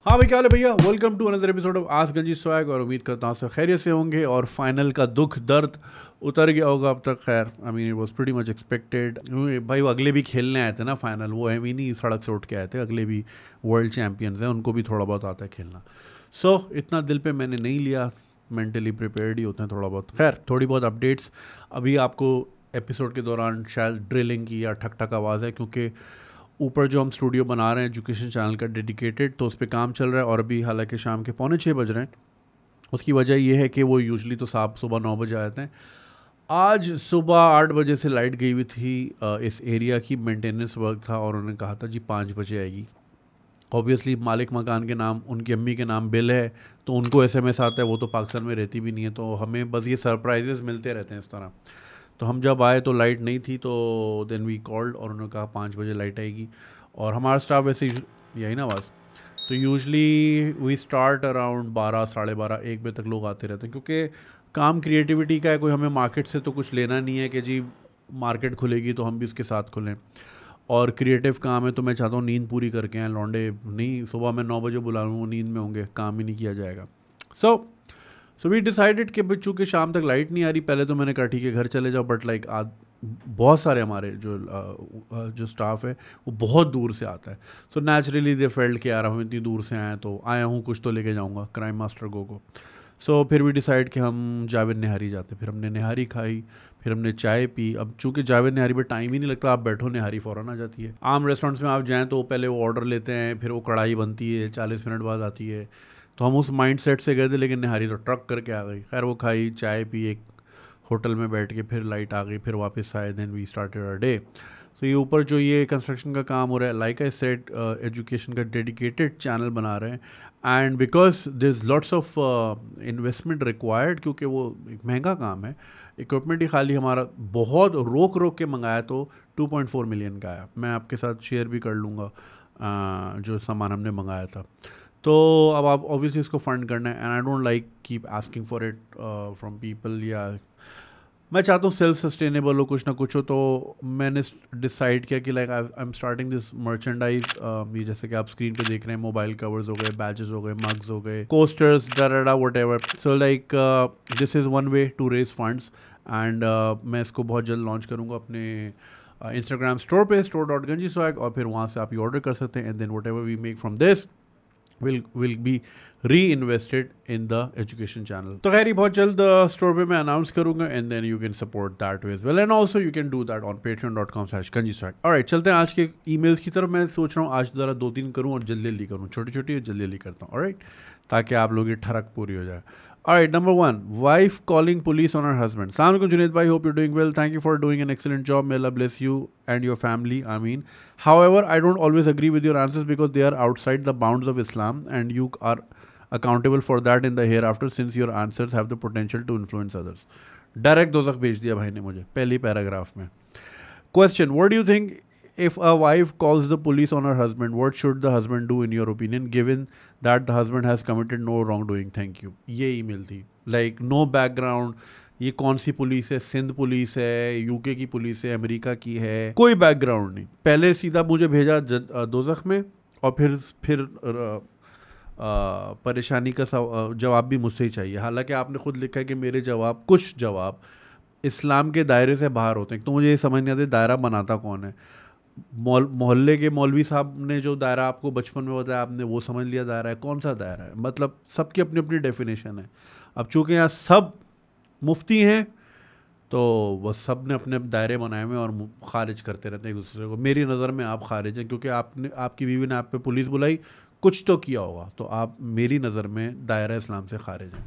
हाँ भाई, क्या हाल है भैया। Welcome to another episode of ask Ganji swag. और उम्मीद करता हूँ सब खैरियत से होंगे और फाइनल का दुख दर्द उतर गया होगा अब तक। खैर I mean it was pretty much expected. भाई वो अगले भी खेलने आए थे ना फाइनल, वो है भी नहीं सड़क से उठ के आए थे, अगले भी वर्ल्ड चैम्पियंस हैं, उनको भी थोड़ा बहुत आता है खेलना। सो इतना दिल पे मैंने नहीं लिया, मेंटली प्रिपेयर्ड ही होते हैं थोड़ा बहुत। खैर थोड़ी बहुत अपडेट्स अभी आपको एपिसोड के दौरान शायद ड्रिलिंग की या ठक ठक आवाज़ है, क्योंकि ऊपर जो हम स्टूडियो बना रहे हैं एजुकेशन चैनल का डेडिकेटेड, तो उस पर काम चल रहा है। और अभी हालांकि शाम के 5:45 बज रहे हैं। उसकी वजह ये है कि वो यूजुअली तो साहब सुबह 9 बजे आते हैं। आज सुबह 8 बजे से लाइट गई हुई थी। इस एरिया की मेंटेनेंस वर्क था और उन्होंने कहा था जी 5 बजे आएगी। ऑब्वियसली मालिक मकान के नाम, उनकी अम्मी के नाम बिल है, तो उनको SMS आता है। वो तो पाकिस्तान में रहती भी नहीं है, तो हमें बस ये सरप्राइजेस मिलते रहते हैं इस तरह। तो हम जब आए तो लाइट नहीं थी, तो देन वी कॉल्ड और उन्होंने कहा 5 बजे लाइट आएगी। और हमारा स्टाफ वैसे यही ना बस, तो यूजली वी स्टार्ट अराउंड 12, साढ़े 12, 1 बजे तक लोग आते रहते हैं, क्योंकि काम क्रिएटिविटी का है। कोई हमें मार्केट से तो कुछ लेना नहीं है कि जी मार्केट खुलेगी तो हम भी उसके साथ खुलें। और क्रिएटिव काम है, तो मैं चाहता हूँ नींद पूरी करके आए लौंडे। नहीं सुबह मैं 9 बजे बुला लूँ, वो नींद में होंगे, काम ही नहीं किया जाएगा। सो वी डिसाइडेड कि चूँकि शाम तक लाइट नहीं आ रही, पहले तो मैंने कहा ठीक है घर चले जाओ, बट लाइक बहुत सारे हमारे जो स्टाफ है वो बहुत दूर से आता है। सो नेचुरली दे फेल्ट कि यार हम इतनी दूर से आए तो आया हूँ, कुछ तो लेके जाऊँगा क्राइम मास्टर गो को। सो फिर भी डिसाइड कि हम जावेद निहारी जाते। फिर हमने निहारी खाई, फिर हमने चाय पी। अब चूँकि जावेद निहारी पर टाइम ही नहीं लगता, आप बैठो निहारी फ़ौरन आ जाती है। आम रेस्टोरेंट्स में आप जाएँ तो पहले वो ऑर्डर लेते हैं, फिर वो कढ़ाई बनती है, 40 मिनट बाद आती है। तो हम उस माइंड सेट से गए थे, लेकिन निहारी तो ट्रक करके आ गई। खैर वो खाई, चाय पी, एक होटल में बैठ के, फिर लाइट आ गई, फिर वापस आए, then we started our day. तो ये ऊपर जो ये कंस्ट्रक्शन का काम हो रहा है, लाइक आई सेड, एजुकेशन का डेडिकेटेड चैनल बना रहे हैं। And because there is lots of investment required, क्योंकि वो एक महंगा काम है। इक्विपमेंट ही खाली हमारा बहुत रोक रोक के मंगाया तो 2.4 मिलियन का आया। मैं आपके साथ शेयर भी कर लूँगा जो सामान हमने मंगाया था। तो अब आप ऑब्वियसली इसको फंड करना है, and I don't like keep asking for it from people. या मैं चाहता हूँ सेल्फ सस्टेनेबल हो, कुछ ना कुछ हो। तो मैंने डिसाइड किया कि like I am starting this merchandise. ये जैसे कि आप स्क्रीन पे देख रहे हैं, मोबाइल कवर्स हो गए, बैचेस हो गए, मग्स हो गए, कोस्टर्स, डराडा whatever. So like this is one way to raise funds. And मैं इसको बहुत जल्द लॉन्च करूँगा अपने इंस्टाग्राम स्टोर पे, store.ganjiswag, और फिर वहाँ से आप ये ऑर्डर कर सकते हैं। And then whatever we make from this will be reinvested in the education channel. तो खैर बहुत जल्द स्टोर पे मैं अनाउंस करूँगा, and then you can support that way as well, and also you can do that on patreon.com/ganjiswag. Alright, चलते हैं आज के emails की तरफ। मैं सोच रहा हूँ आज ज़रा 2-3 करूँ और जल्दी जल्दी करूँ, छोटी छोटी और जल्दी जल्दी करता हूँ। Alright, ताकि आप लोगों की ठरक पूरी हो जाए। Alright, number 1, wife calling police on her husband. Assalamu alaikum Junaid bhai, hope you're doing well. Thank you for doing an excellent job. May Allah bless you and your family. Ameen. However, I don't always agree with your answers because they are outside the bounds of Islam, and you are accountable for that in the hereafter, since your answers have the potential to influence others. Direct दोज़ख भेज दिया भाई ने मुझे पहली paragraph में। Question: What do you think if a wife calls the police on her husband? What should the husband do in your opinion, given that the husband has committed no wrongdoing? Thank you. ये email थी, like no background। ये कौन सी police है? Sindh police है, UK की police है, America की है, कोई बैकग्राउंड नहीं। पहले सीधा मुझे भेजा दोज़ख में, और फिर परेशानी का जवाब भी मुझसे ही चाहिए। हालांकि आपने खुद लिखा है कि मेरे जवाब, कुछ जवाब इस्लाम के दायरे से बाहर होते हैं। तो मुझे ये समझ नहीं आता दायरा बनाता कौन है। मोहल्ले के मौलवी साहब ने जो दायरा आपको बचपन में बताया, आपने वो समझ लिया दायरा है। कौन सा दायरा है? मतलब सबकी अपनी अपनी डेफिनेशन है। अब चूँकि यहाँ सब मुफ्ती हैं, तो वह सब ने अपने दायरे बनाए हुए और खारिज करते रहते हैं एक दूसरे को। मेरी नज़र में आप खारिज हैं, क्योंकि आपकी बीवी ने आप पे पुलिस बुलाई, कुछ तो किया होगा, तो आप मेरी नज़र में दायरा इस्लाम से खारिज हैं।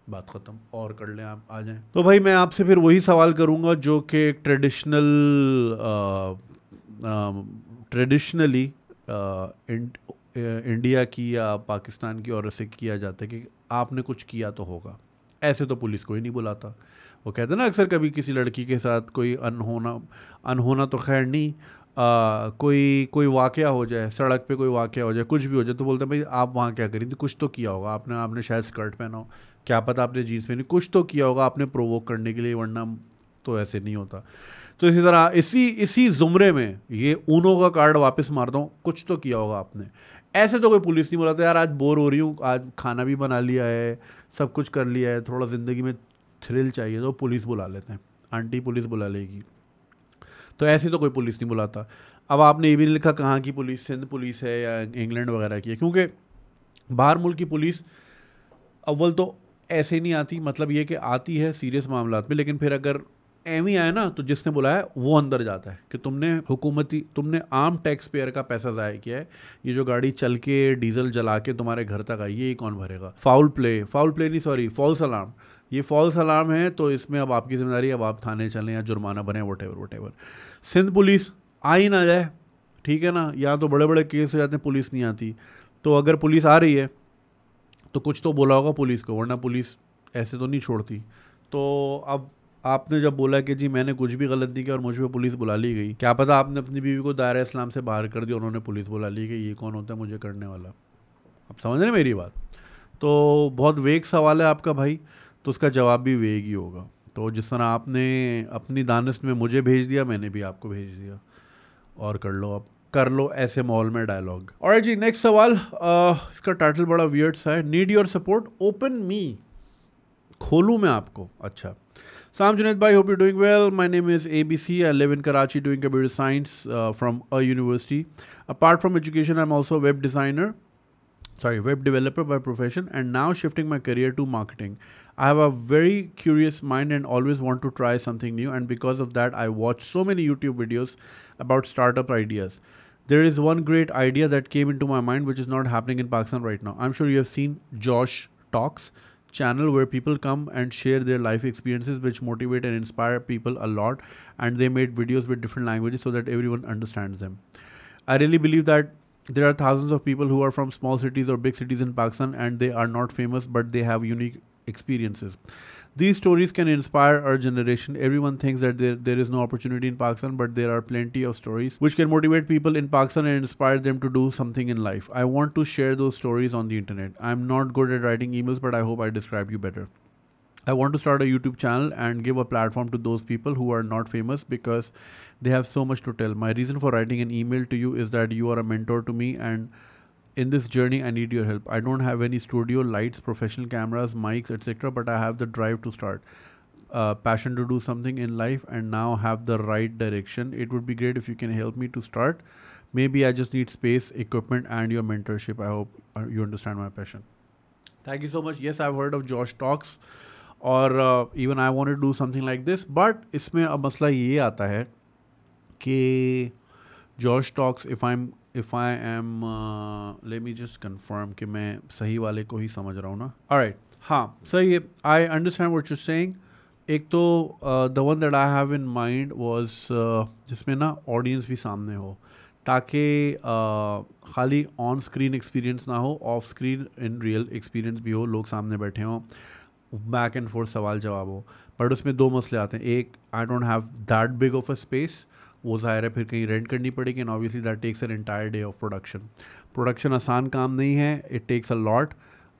बात ख़त्म, और कर लें, आप आ जाएं। तो भाई मैं आपसे फिर वही सवाल करूँगा जो कि ट्रेडिशनली इंडिया की या पाकिस्तान की औरत से किया जाता है कि आपने कुछ किया तो होगा। ऐसे तो पुलिस कोई नहीं बुलाता। वो कहते हैं ना अक्सर, कभी किसी लड़की के साथ कोई अनहोना तो खैर नहीं, कोई वाक़या हो जाए, सड़क पे कोई वाक़या हो जाए, कुछ भी हो जाए, तो बोलते हैं भाई आप वहाँ क्या करी थी? कुछ तो किया होगा आपने शायद स्कर्ट पहना हो, क्या पता आपने जीन्स पहनी, कुछ तो किया होगा आपने प्रोवोक करने के लिए, वरना तो ऐसे नहीं होता। तो इसी तरह इसी ज़ुमरे में ये ऊनो का कार्ड वापस मारता हूँ, कुछ तो किया होगा आपने। ऐसे तो कोई पुलिस नहीं बुलाता, यार आज बोर हो रही हूँ, आज खाना भी बना लिया है, सब कुछ कर लिया है, थोड़ा ज़िंदगी में थ्रिल चाहिए, तो पुलिस बुला लेते हैं, आंटी पुलिस बुला लेगी। तो ऐसे तो कोई पुलिस नहीं बुलाता। अब आपने ये भी नहीं लिखा कहाँ की पुलिस, सिंध पुलिस है या इंग्लैंड वगैरह की है, क्योंकि बाहर मुल्क की पुलिस अव्वल तो ऐसे नहीं आती, मतलब ये कि आती है सीरियस मामलात में, लेकिन फिर अगर एम ही आए ना तो जिसने बुलाया वो अंदर जाता है कि तुमने आम टैक्स पेयर का पैसा ज़ाया किया है, ये जो गाड़ी चल के डीजल जला के तुम्हारे घर तक आई ये कौन भरेगा। फाउल प्ले नहीं, सॉरी, फॉल्स अलार्म, ये फॉल्स अलार्म है, तो इसमें अब आपकी जिम्मेदारी, अब आप थाने चलें या जुर्माना बने, वट एवर। सिंध पुलिस आ ही ना जाए, ठीक है ना, या तो बड़े बड़े केस हो जाते हैं, पुलिस नहीं आती। तो अगर पुलिस आ रही है तो कुछ तो बोला होगा पुलिस को, वरना पुलिस ऐसे तो नहीं छोड़ती। तो अब आपने जब बोला कि जी मैंने कुछ भी गलत नहीं किया और मुझ पर पुलिस बुला ली गई, क्या पता आपने अपनी बीवी को दायरा इस्लाम से बाहर कर दिया, उन्होंने पुलिस बुला ली गई, ये कौन होता है मुझे करने वाला। आप समझ रहे हैं मेरी बात। तो बहुत वेग सवाल है आपका भाई, तो उसका जवाब भी वेग ही होगा। तो जिस तरह आपने अपनी दानिश में मुझे भेज दिया, मैंने भी आपको भेज दिया, और कर लो ऐसे मॉल में डायलॉग। और जी नेक्स्ट सवाल, इसका टाइटल बड़ा वियर्ड सा है, नीड योर सपोर्ट ओपन मी, खोलूँ मैं आपको। अच्छा, Sam Junaid bhai, hope you're doing well. My name is ABC. I live in Karachi doing computer science from a university. Apart from education, I'm also a web developer by profession, and now shifting my career to marketing. I have a very curious mind and always want to try something new, and because of that, I watch so many YouTube videos about startup ideas. There is one great idea that came into my mind which is not happening in Pakistan right now. I'm sure you have seen Josh Talks channel, where people come and share their life experiences which motivate and inspire people a lot, and they made videos with different languages so that everyone understands them. I really believe that there are thousands of people who are from small cities or big cities in Pakistan, and they are not famous but they have unique experiences. These stories can inspire our generation. Everyone thinks that there is no opportunity in Pakistan, but there are plenty of stories which can motivate people in Pakistan and inspire them to do something in life. I want to share those stories on the internet. I'm not good at writing emails, but I hope I described you better. I want to start a YouTube channel and give a platform to those people who are not famous because they have so much to tell. My reason for writing an email to you is that you are a mentor to me, and in this journey I need your help. I don't have any studio lights, professional cameras, mics, etc., but I have the drive to start, passion to do something in life, and now have the right direction. It would be great if you can help me to start. Maybe I just need space, equipment, and your mentorship. I hope you understand my passion. Thank you so much. Yes, I've heard of Josh Talks, और even I want to do something like this, but इसमें अब मसला ये आता है कि Josh Talks, if I am let me just confirm कि मैं सही वाले को ही समझ रहा हूँ ना। Alright, हाँ सही है, I understand what you're saying. एक तो the one that I have in mind was जिसमें ना ऑडियंस भी सामने हो, ताकि खाली ऑन स्क्रीन एक्सपीरियंस ना हो, of screen in real experience भी हो, लोग सामने बैठे हों, बैक एंड फोर्थ सवाल जवाब हो। बट उसमें दो मसले आते हैं, एक I don't have that big of a space, वो ज़ाहिर है फिर कहीं रेंट करनी पड़ेगी, and obviously that takes an entire day of production आसान काम नहीं है, it takes a lot.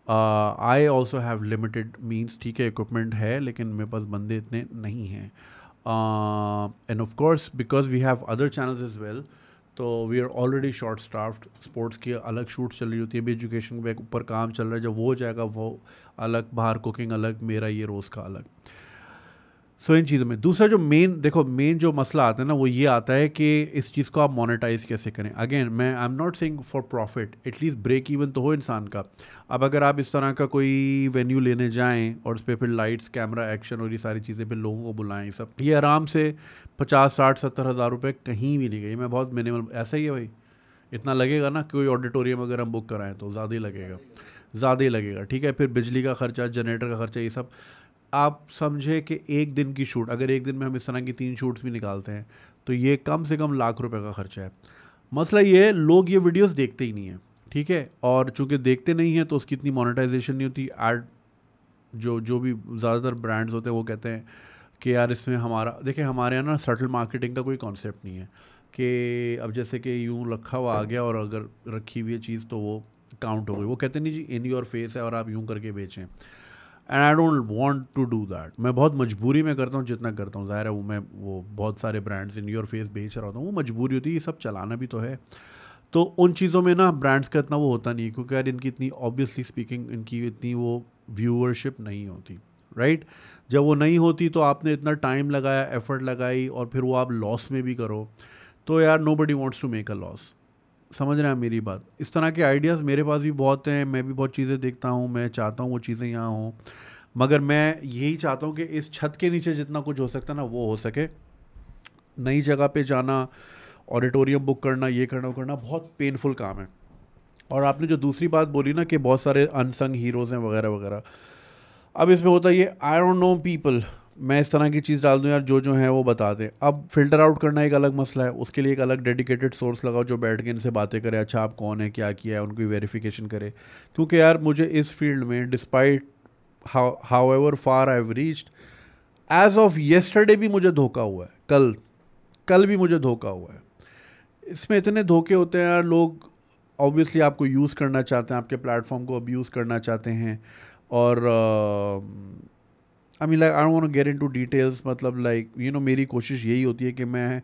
I also have limited means, ठीक है इक्विपमेंट है लेकिन मेरे पास बंदे इतने नहीं हैं, and of course because we have other channels as well, तो we are already short staffed. Sports की अलग शूट चल रही होती है, अभी एजुकेशन के ऊपर काम चल रहा है, जब वो हो जाएगा वो अलग, बाहर कुकिंग अलग, मेरा ये रोज़ का अलग। सो इन चीज़ों में दूसरा जो मेन जो मसला आता है ना, वो ये आता है कि इस चीज़ को आप मोनेटाइज कैसे करें। अगेन मैं I am not saying for profit, at least break even तो हो इंसान का। अब अगर आप इस तरह का कोई वेन्यू लेने जाएं और उस पर फिर लाइट्स, कैमरा, एक्शन और ये सारी चीज़ें फिर लोगों को बुलाएं, सब ये आराम से 50, 60, 70 हज़ार रुपये कहीं भी नहीं गई। मैं बहुत मिनिमल, ऐसा ही है भाई, इतना लगेगा ना, कोई ऑडिटोरियम अगर हम बुक कराएं तो ज़्यादा ही लगेगा, ठीक है। फिर बिजली का खर्चा, जनरेटर का खर्चा, ये सब आप समझे कि एक दिन की शूट, अगर एक दिन में हम इस तरह की 3 शूट्स भी निकालते हैं तो ये कम से कम लाख रुपए का खर्चा है। मसला ये है लोग ये वीडियोस देखते ही नहीं हैं, ठीक है, और चूंकि देखते नहीं हैं तो उसकी इतनी मोनेटाइजेशन नहीं होती। ऐड जो भी ज़्यादातर ब्रांड्स होते हैं वो कहते हैं कि यार इसमें हमारा, देखिए हमारे यहाँ ना सटल मार्केटिंग का कोई कॉन्सेप्ट नहीं है कि अब जैसे कि यूँ रखा हुआ आ गया और अगर रखी हुई चीज़ तो वो काउंट हो गई। वो कहते नहीं जी इन योर फेस है और आप यूँ करके बेचें, and I don't want to do that. मैं बहुत मजबूरी में करता हूँ जितना करता हूँ, ज़ाहिर है वो मैं वो बहुत सारे ब्रांड्स इन योर फेस बेच रहा होता हूँ, वो मजबूरी होती है, ये सब चलाना भी तो है। तो उन चीज़ों में ना ब्रांड्स का इतना वो होता नहीं है, क्योंकि यार इनकी इतनी ऑब्वियसली स्पीकिंग इनकी इतनी वो व्यूअरशिप नहीं होती, राइट। जब वो नहीं होती तो आपने इतना टाइम लगाया, एफर्ट लगाई, और फिर वो आप लॉस में भी करो, तो यार nobody wants to make a loss. समझ रहे हैं मेरी बात? इस तरह के आइडियाज़ मेरे पास भी बहुत हैं, मैं भी बहुत चीज़ें देखता हूँ, मैं चाहता हूँ वो चीज़ें यहाँ हों, मगर मैं यही चाहता हूँ कि इस छत के नीचे जितना कुछ हो सकता है ना वो हो सके। नई जगह पे जाना, ऑडिटोरियम बुक करना, ये करना वो करना बहुत पेनफुल काम है। और आपने जो दूसरी बात बोली ना कि बहुत सारे अनसंग हीरोज़ हैं वगैरह वगैरह, अब इसमें होता है ये, आई डोंट नो पीपल, मैं इस तरह की चीज़ डाल दूं यार जो हैं वो बता दें। अब फ़िल्टर आउट करना एक अलग मसला है, उसके लिए एक अलग डेडिकेटेड सोर्स लगाओ जो बैठ के इनसे बातें करे, अच्छा आप कौन है, क्या किया है, उनकी वेरिफिकेशन करे। क्योंकि यार मुझे इस फील्ड में despite however far I have reached, as of yesterday भी मुझे धोखा हुआ है, कल कल भी मुझे धोखा हुआ है। इसमें इतने धोखे होते हैं यार, लोग ऑब्वियसली आपको यूज़ करना चाहते हैं, आपके प्लेटफॉर्म को अब्यूज़ करना चाहते हैं। और I mean like I don't want to get into details, मतलब लाइक मेरी कोशिश यही होती है कि मैं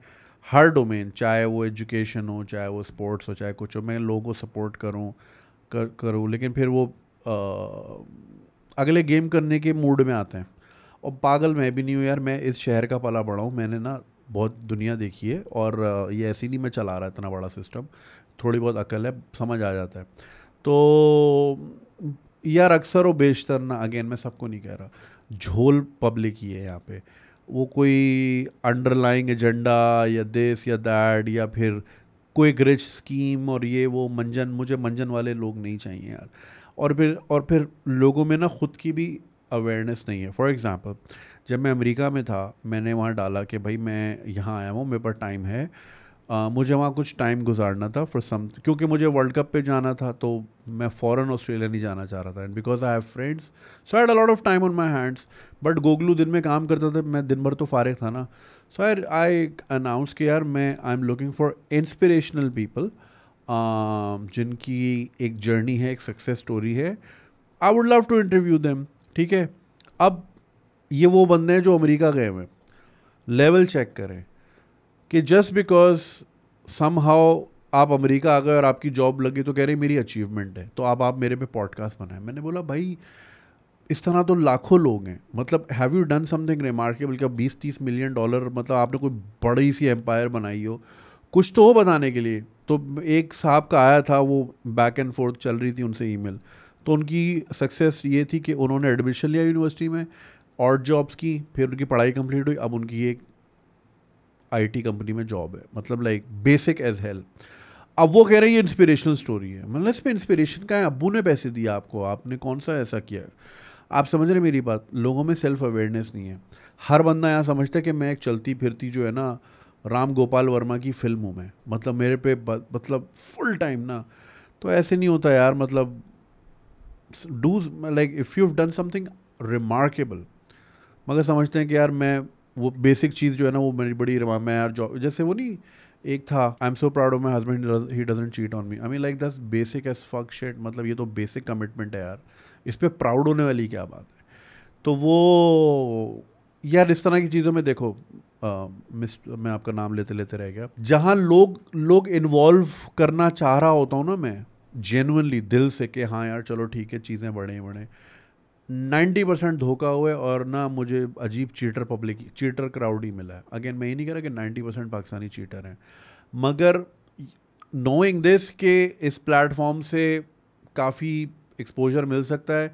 हर डोमेन, चाहे वो एजुकेशन हो, चाहे वो स्पोर्ट्स हो, चाहे कुछ हो, मैं लोगों को सपोर्ट करूँ, लेकिन फिर वो अगले गेम करने के मूड में आते हैं। और पागल मैं भी नहीं हूँ यार, मैं इस शहर का पला बड़ा हूँ, मैंने ना बहुत दुनिया देखी है, और ये ऐसे नहीं मैं चला रहा इतना बड़ा सिस्टम, थोड़ी बहुत अकल है, समझ आ जाता है। तो यार अक्सर और बेशतर ना, अगेन मैं सबको नहीं कह रहा, झोल पब्लिक ही है यहाँ पे। वो कोई अंडरलाइंग एजेंडा या दिस या दैट, या फिर कोई ग्रिच स्कीम और ये वो मंजन, मुझे मंजन वाले लोग नहीं चाहिए यार। और फिर लोगों में ना खुद की भी अवेयरनेस नहीं है। फॉर एग्ज़ाम्पल, जब मैं अमेरिका में था, मैंने वहाँ डाला कि भाई मैं यहाँ आया हूँ, मेरे पास टाइम है, मुझे वहाँ कुछ टाइम गुजारना था फॉर सम, क्योंकि मुझे वर्ल्ड कप पे जाना था, तो मैं फ़ौरन ऑस्ट्रेलिया नहीं जाना चाह रहा था, and because I have friends, so I had a lot of time on my hands. But गोगलू दिन में काम करता था, मैं दिन भर तो फारिग था ना, सो आई अनाउंस कि यार मैं I am looking for inspirational people, जिनकी एक जर्नी है, एक सक्सेस स्टोरी है, I would love to interview them. ठीक है, अब ये वो बंदे हैं जो अमेरिका गए हुए, लेवल चेक करें कि जस्ट बिकॉज समहाउ आप अमेरिका आ गए और आपकी जॉब लगी तो कह रहे मेरी अचीवमेंट है, तो आप मेरे पे पॉडकास्ट बनाए। मैंने बोला भाई इस तरह तो लाखों लोग हैं, मतलब have you done something remarkable, क्या 20-30 मिलियन डॉलर, मतलब आपने कोई बड़ी सी एम्पायर बनाई हो, कुछ तो हो बताने के लिए। तो एक साहब का आया था, वो बैक एंड फोर्थ चल रही थी उनसे ईमेल, तो उनकी सक्सेस ये थी कि उन्होंने एडमिशन लिया यूनिवर्सिटी में और जॉब्स की, फिर उनकी पढ़ाई कंप्लीट हुई, अब उनकी एक आईटी कंपनी में जॉब है, मतलब लाइक बेसिक एज हेल। अब वो कह रहे हैं ये इंस्पिरेशनल स्टोरी है। मतलब इसमें इंस्पिरेशन का है, अब्बू ने पैसे दिए आपको, आपने कौन सा ऐसा किया है? आप समझ रहे मेरी बात? लोगों में सेल्फ अवेयरनेस नहीं है। हर बंदा यहाँ समझता है कि मैं एक चलती फिरती जो है ना राम गोपाल वर्मा की फिल्म हूँ मैं, मतलब मेरे पे मतलब फुल टाइम ना, तो ऐसे नहीं होता यार। मतलब do like if you have done something remarkable, मगर समझते हैं कि यार मैं वो बेसिक चीज़ जो है ना वो मेरी बड़ी मैं यार जॉब, जैसे वो नहीं एक था, I am so proud of my husband he doesn't cheat on me. I mean like that's basic as fuck shit, मतलब ये तो बेसिक कमिटमेंट है यार, इस पर प्राउड होने वाली क्या बात है? तो वो यार इस तरह की चीज़ों में देखो, मैं आपका नाम लेते लेते रह गया, जहाँ लोग इन्वॉल्व करना चाह रहा होता हूँ ना मैं जेन्युइनली दिल से कि हाँ यार चलो ठीक है चीज़ें बढ़े 90% धोखा हुआ है, और ना मुझे अजीब चीटर क्राउड ही मिला है। अगेन मैं ये नहीं कह रहा कि 90% पाकिस्तानी चीटर हैं, मगर नोइंग दिस के इस प्लेटफॉर्म से काफ़ी एक्सपोजर मिल सकता है,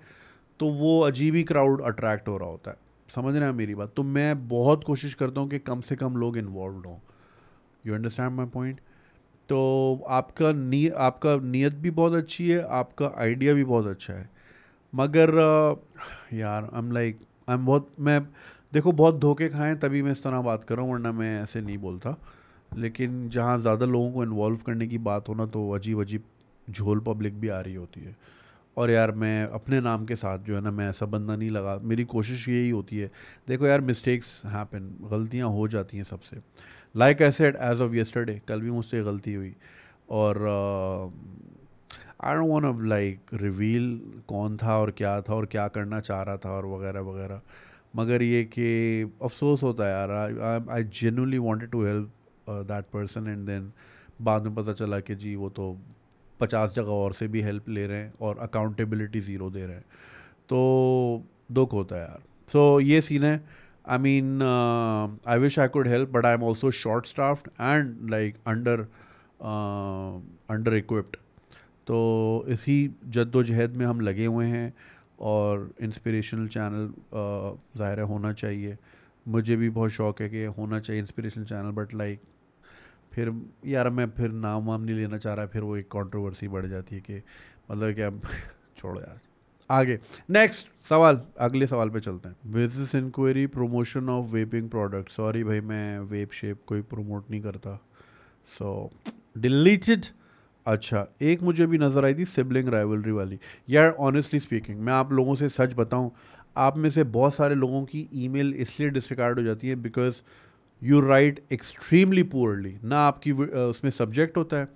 तो वो अजीब ही क्राउड अट्रैक्ट हो रहा होता है। समझ रहे हैं मेरी बात? तो मैं बहुत कोशिश करता हूँ कि कम से कम लोग इन्वॉल्व हों। You understand my point? तो आपका नीयत भी बहुत अच्छी है, आपका आइडिया भी बहुत अच्छा है, मगर यार मैं देखो बहुत धोखे खाएं तभी मैं इस तरह बात कर रहा हूँ, वरना मैं ऐसे नहीं बोलता। लेकिन जहाँ ज़्यादा लोगों को इन्वॉल्व करने की बात हो ना, तो अजीब अजीब झोल पब्लिक भी आ रही होती है। और यार मैं अपने नाम के साथ जो है ना, मैं ऐसा बंदा नहीं लगा, मेरी कोशिश यही होती है। देखो यार मिस्टेक्स हैपन, गलतियाँ हो जाती हैं सबसे। Like I said as of yesterday, कल भी मुझसे गलती हुई, और I don't want to like reveal कौन था और क्या करना चाह रहा था और वगैरह वगैरह, मगर ये कि अफसोस होता है यार। I genuinely wanted to help that person, and then बाद में पता चला कि जी वो तो 50 जगह और से भी हेल्प ले रहे हैं और अकाउंटेबिलिटी ज़ीरो दे रहे हैं, तो दुख होता है यार। सो ये सीन है। आई mean I wish I could help but I am also short staffed and like under equipped. तो इसी जद्दोजहद में हम लगे हुए हैं और इंस्पिरेशनल चैनल ज़ाहिर है होना चाहिए। मुझे भी बहुत शौक है कि होना चाहिए इंस्पिरेशनल चैनल, बट लाइक फिर यार मैं फिर नाम वाम नहीं लेना चाह रहा, फिर वो एक कंट्रोवर्सी बढ़ जाती है कि मतलब क्या छोड़ो यार। आगे नेक्स्ट सवाल, अगले सवाल पे चलते हैं। Business inquiry promotion of vaping product. Sorry भाई, मैं वेप शेप कोई प्रमोट नहीं करता, सो डिलीटेड। अच्छा, एक मुझे भी नज़र आई थी सिबलिंग राइवलरी वाली। यार ऑनेस्टली स्पीकिंग, मैं आप लोगों से सच बताऊं, आप में से बहुत सारे लोगों की ईमेल इसलिए डिसरिगार्ड हो जाती है because you right extremely poorly. ना आपकी उसमें सब्जेक्ट होता है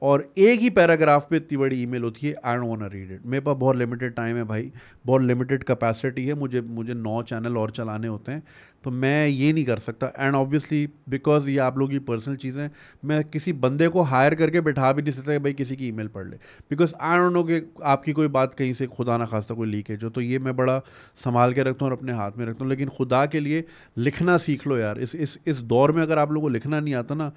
और एक ही पैराग्राफ पे इतनी बड़ी ईमेल होती है। I don't want to read it. मेरे पास बहुत लिमिटेड टाइम है भाई, बहुत लिमिटेड कैपेसिटी है, मुझे 9 चैनल और चलाने होते हैं, तो मैं ये नहीं कर सकता। एंड ऑब्वियसली बिकॉज ये आप लोगों की पर्सनल चीज़ें, मैं किसी बंदे को हायर करके बैठा भी नहीं सकता कि भाई किसी की ईमेल पढ़ ले, बिकॉज आई डोंट नो कि आपकी कोई बात कहीं से खुदा ना खास्ता कोई लीकेज हो। तो ये मैं बड़ा संभाल के रखता हूँ और अपने हाथ में रखता हूँ। लेकिन खुदा के लिए लिखना सीख लो यार। इस दौर में अगर आप लोगों को लिखना नहीं आता ना,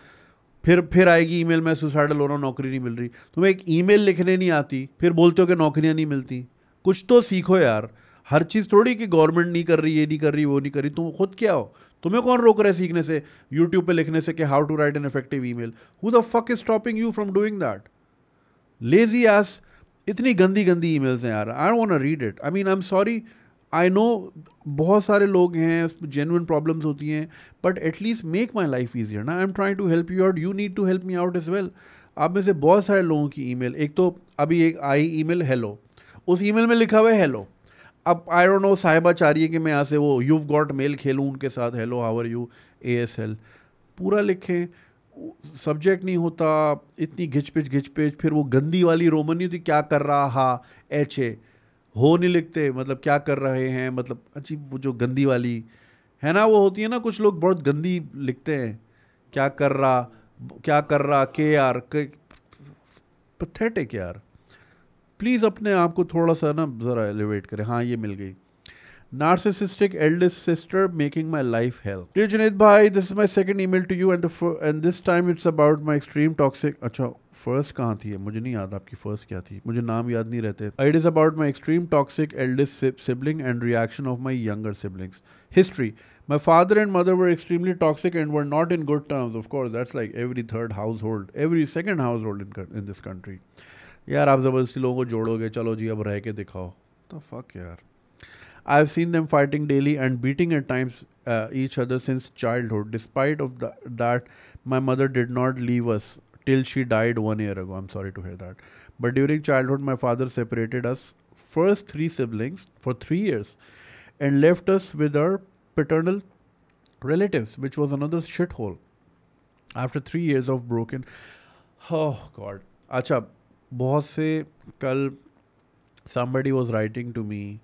फिर आएगी ईमेल, मैं सुसाइडल हो रहा हूँ, नौकरी नहीं मिल रही। तुम्हें एक ईमेल लिखने नहीं आती, फिर बोलते हो कि नौकरियाँ नहीं मिलती। कुछ तो सीखो यार। हर चीज़ थोड़ी कि गवर्नमेंट नहीं कर रही, ये नहीं कर रही, वो नहीं कर रही, तुम खुद क्या हो? तुम्हें कौन रोक रहा है सीखने से, यूट्यूब पे लिखने से कि how to write an effective email? Who the fuck is stopping you from doing that? Lazy ass. इतनी गंदी गंदी ईमेल्स हैं यार, I don't want to read it. I mean I am sorry, I know बहुत सारे लोग हैं, genuine problems होती हैं, but at least make my life easier ना। I am trying to help you out, you need to help me out as well. आप में से बहुत सारे लोगों की ईमेल, एक तो अभी एक आई ईमेल हेलो, उस ईमेल में लिखा हुआ है हेलो। अब आई डोंट नो साहिबा चाह रही है कि मैं यहाँ से वो यूव गॉट मेल खेलूँ उनके साथ, hello how are you ASL पूरा लिखें, सब्जेक्ट नहीं होता, इतनी घिच पिच, फिर वो गंदी वाली रोमन नहीं होती, क्या कर रहा हा HA, हो नहीं लिखते, मतलब क्या कर रहे हैं, मतलब अजीब वो जो गंदी वाली है ना, वो होती है ना, कुछ लोग बहुत गंदी लिखते हैं, क्या कर रहा KR, पथेटिक यार। प्लीज़ अपने आप को थोड़ा सा ना ज़रा एलिवेट करें। हाँ ये मिल गई। Narcissistic eldest sister making my life hell. Dear Junaid bhai, this is my second email to you and this time it's about my extreme toxic. अच्छा first कहाँ थी? मुझे नहीं याद आपकी first क्या थी, मुझे नाम याद नहीं रहते. It is about my extreme toxic eldest sibling and reaction of my younger siblings. History. My father and mother were extremely toxic and were not in good terms. Of course, that's like every third household, every second household in this country. यार आप ज़बरदस्ती लोगों को जोड़ोगे, चलो जी अब रह के दिखाओ, the fuck यार. I've seen them fighting daily and beating at times each other since childhood. Despite of that, my mother did not leave us till she died 1 year ago. I'm sorry to hear that. But during childhood, my father separated us, first 3 siblings, for 3 years and left us with our paternal relatives, which was another shithole. After 3 years of broken... Oh God. अच्छा, बहुत से कल somebody was writing to me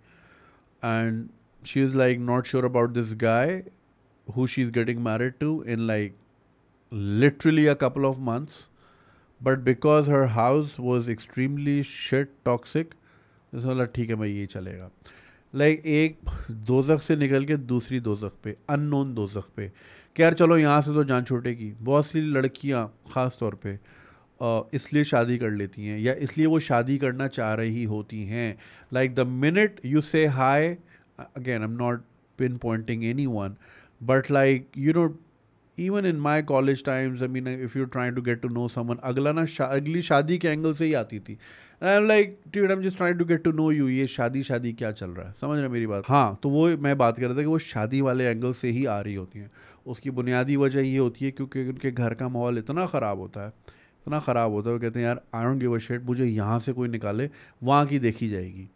and she is like not sure about this guy who she's getting married to in like literally a couple of months, but because her house was extremely shit toxic, इसने बोला ठीक है भाई ये चलेगा। Like एक दोजख से निकल के दूसरी दोजख पे, अननोन दोजख पे, कि यार चलो यहाँ से तो जान छूटेगी। बहुत सी लड़कियाँ ख़ास तौर पे इसलिए शादी कर लेती हैं या इसलिए वो शादी करना चाह रही होती हैं। Like the minute you say hi, again I am not pinpointing anyone, but like you know even in my college times, I mean if you trying to get to know someone, अगला ना अगली शादी के angle से ही आती थी। I am like dude, I am just trying to get to know you, ये शादी क्या चल रहा है, समझ रहे मेरी बात? हाँ, तो वो मैं बात कर रहा था कि वो शादी वाले एंगल से ही आ रही होती हैं। उसकी बुनियादी वजह ये होती है क्योंकि उनके घर का माहौल इतना ख़राब होता है, इतना ख़राब होता है, वो कहते हैं यार I don't give a shit, मुझे यहाँ से कोई निकाले वहाँ की देखी जाएगी,